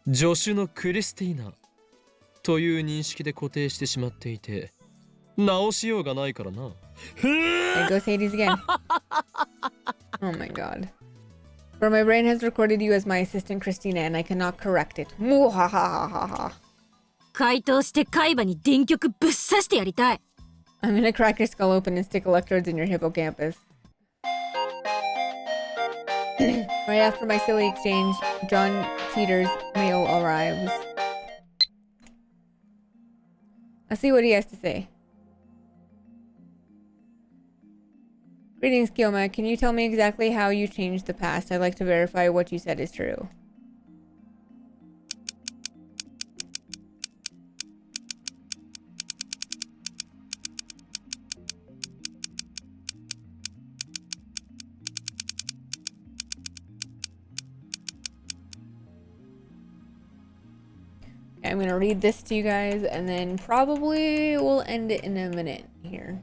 助手のクリスティーナという認識で固定してしまっていて直しようがないからな。 There goes Hades again. Oh my god. For my brain has recorded you as my assistant Christina and I cannot correct it. Muhahahaha. 回答して海馬に電極ぶっ刺してやりたい。 I'm gonna crack your skull open and stick electrodes in your hippocampus. Right after my silly exchange, John Teeter's mail arrives. Let's see what he has to say. Greetings, Kyoma. Can you tell me exactly how you changed the past? I'd like to verify what you said is true. I'm gonna read this to you guys, and then probably we'll end it in a minute here.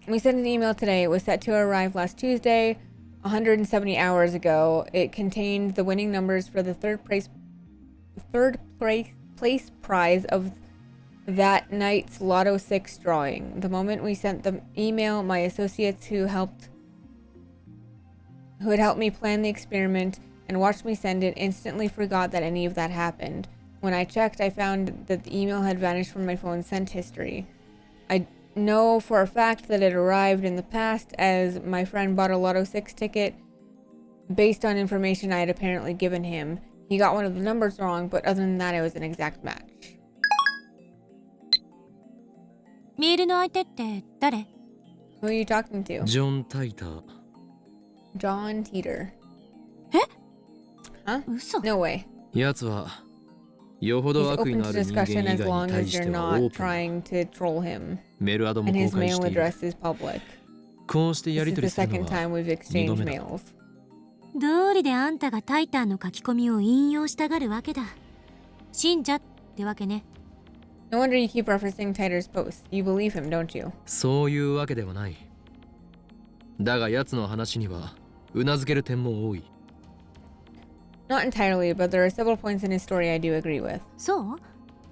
We sent an email today. It was set to arrive last Tuesday, 170 hours ago. It contained the winning numbers for the third place prize of that night's Lotto 6 drawing. The moment we sent the email, my associates who had helped me plan the experiment and watched me send it instantly forgot that any of that happened. When I checked, I found that the email had vanished from my phone's sent history. I know for a fact that it arrived in the past, as my friend bought a Lotto 6 ticket based on information I had apparently given him. He got one of the numbers wrong, but other than that, it was an exact match. メールの相手って誰？ Who are you talking to? ジョン・タイター。 John Teeter. 嘘。 No way. 奴はよほ He's ど悪意 open の to ある人間 discussion 以 as 外 long に対 as し you're ては not オープン trying to troll him. メールアドも And 公 his 開し mail ている。 address is public. こうしてや This り is 取 the りするの second time は we've 二 exchanged 度目だ。 mails. 道理であんたがタイタンの書き込みを引用したがるわけだ。信者ってわけね。No wonder you keep referencing Titer's posts. You believe him, don't you? そういうわけではない。だが奴の話にはうなずける点も多い。Not entirely, but there are several points in his story I do agree with. そう？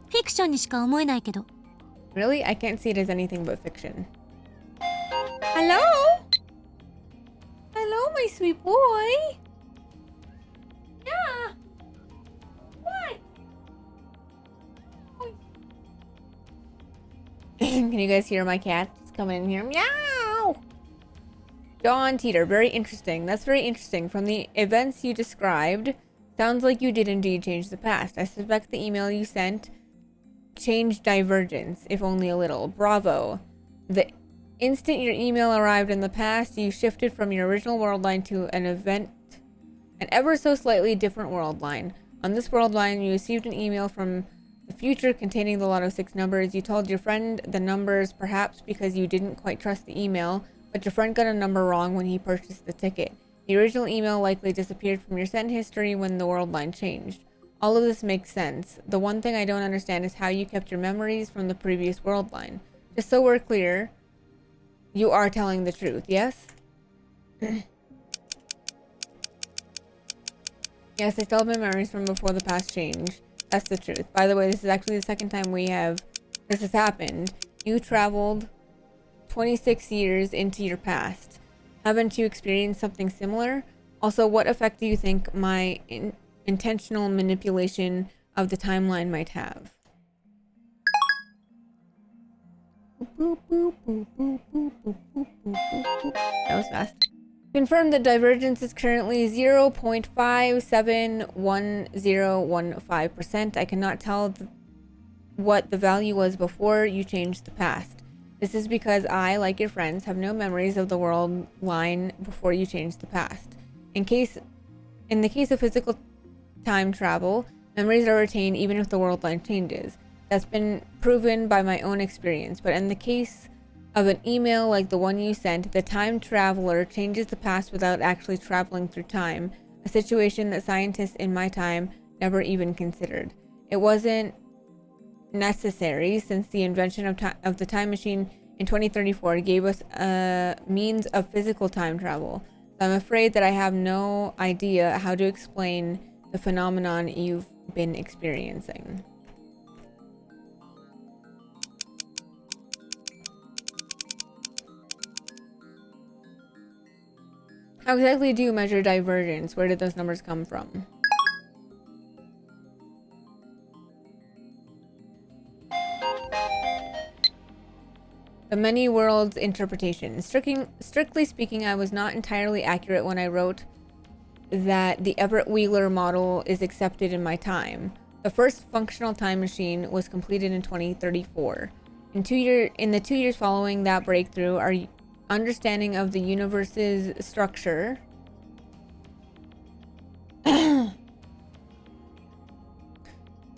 フィクションにしか思えないけど。 Really? I can't see it as anything but fiction. Hello? Hello, my sweet boy. Yeah. What? Can you guys hear my cat? Just coming in here. Meow. John Teeter, very interesting. That's very interesting. From the events you described, sounds like you did indeed change the past. I suspect the email you sent changed Divergence, if only a little. Bravo. The instant your email arrived in the past, you shifted from your original world line to an ever so slightly different world line. On this world line, you received an email from the future containing the Lotto 6 numbers. You told your friend the numbers, perhaps because you didn't quite trust the email, but your friend got a number wrong when he purchased the ticket. The original email likely disappeared from your send history when the world line changed. All of this makes sense. The one thing I don't understand is how you kept your memories from the previous world line. Just so we're clear, you are telling the truth, yes? Yes, I still have my memories from before the past change. That's the truth. By the way, this is actually the second time this has happened. You traveled 26 years into your past. Haven't you experienced something similar? Also, what effect do you think my intentional manipulation of the timeline might have? That was fast. Confirm that divergence is currently 0.571015%. I cannot tell what the value was before you changed the past. This is because I, like your friends, have no memories of the world line before you changed the past. In the case of physical time travel, memories are retained even if the world line changes. That's been proven by my own experience, but in the case of an email like the one you sent, the time traveler changes the past without actually traveling through time, a situation that scientists in my time never even considered. It wasn't necessary since the invention of the time machine in 2034 gave us a means of physical time travel. So I'm afraid that I have no idea how to explain the phenomenon you've been experiencing. How exactly do you measure divergence? Where did those numbers come from? The many worlds interpretation. Strictly speaking, I was not entirely accurate when I wrote that the Everett Wheeler model is accepted in my time. The first functional time machine was completed in 2034. In the 2 years following that breakthrough, our understanding of the universe's structure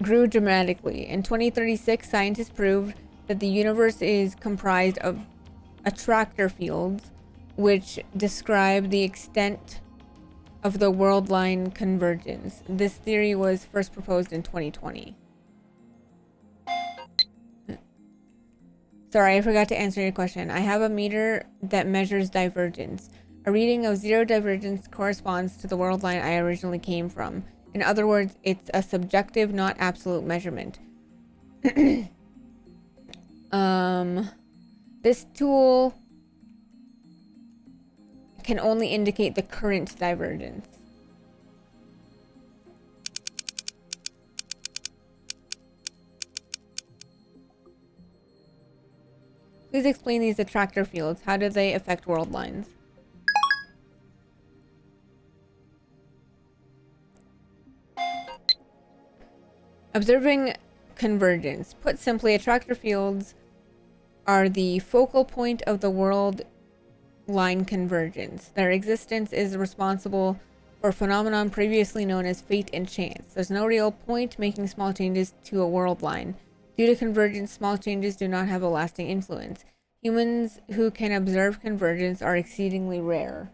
grew dramatically. In 2036, scientists proved that the universe is comprised of attractor fields, which describe the extent of the world line convergence. This theory was first proposed in 2020. Sorry, I forgot to answer your question. I have a meter that measures divergence. A reading of 0 divergence corresponds to the world line I originally came from. In other words, it's a subjective, not absolute measurement. This tool can only indicate the current divergence. Please explain these attractor fields. How do they affect world lines? Observing convergence. Put simply, attractor fields are the focal point of the world line convergence. Their existence is responsible for a phenomenon previously known as fate and chance. There's no real point making small changes to a world line. Due to convergence, small changes do not have a lasting influence. Humans who can observe convergence are exceedingly rare.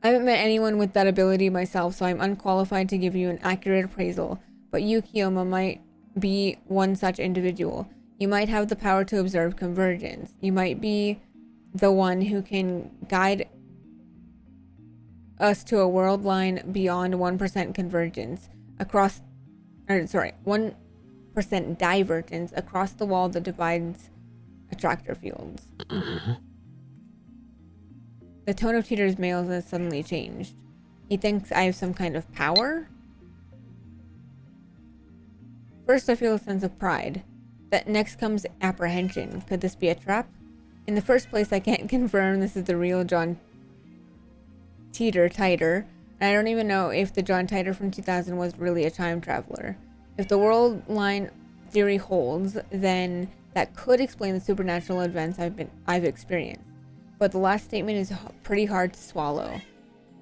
I haven't met anyone with that ability myself, so I'm unqualified to give you an accurate appraisal. But you, Kiyoma, might be one such individual. You might have the power to observe convergence. You might be the one who can guide us to a world line beyond 1% convergence across, 1% divergence across the wall that divides attractor fields. The tone of Teeter's mail has suddenly changed. He thinks I have some kind of power? First, I feel a sense of pride. That next comes apprehension. Could this be a trap? In the first place, I can't confirm this is the real John Titor, and I don't even know if the John Titor from 2000 was really a time traveler. If the world line theory holds, then that could explain the supernatural events I've experienced. But the last statement is pretty hard to swallow.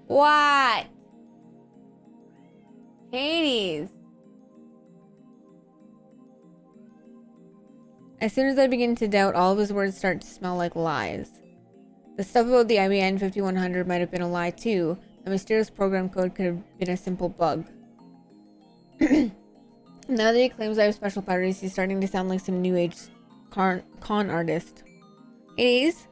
What? Hades. As soon as I begin to doubt, all of his words start to smell like lies. The stuff about the IBN 5100 might have been a lie too. The mysterious program code could have been a simple bug. Now that he claims I have special powers, he's starting to sound like some new age con artist. Hades?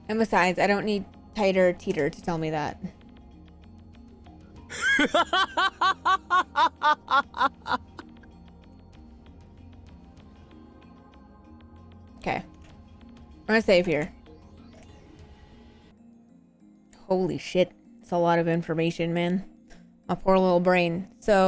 And besides, I don't need Titor Teeter to tell me that. Okay. I'm gonna save here. Holy shit. It's a lot of information, man. My poor little brain. So,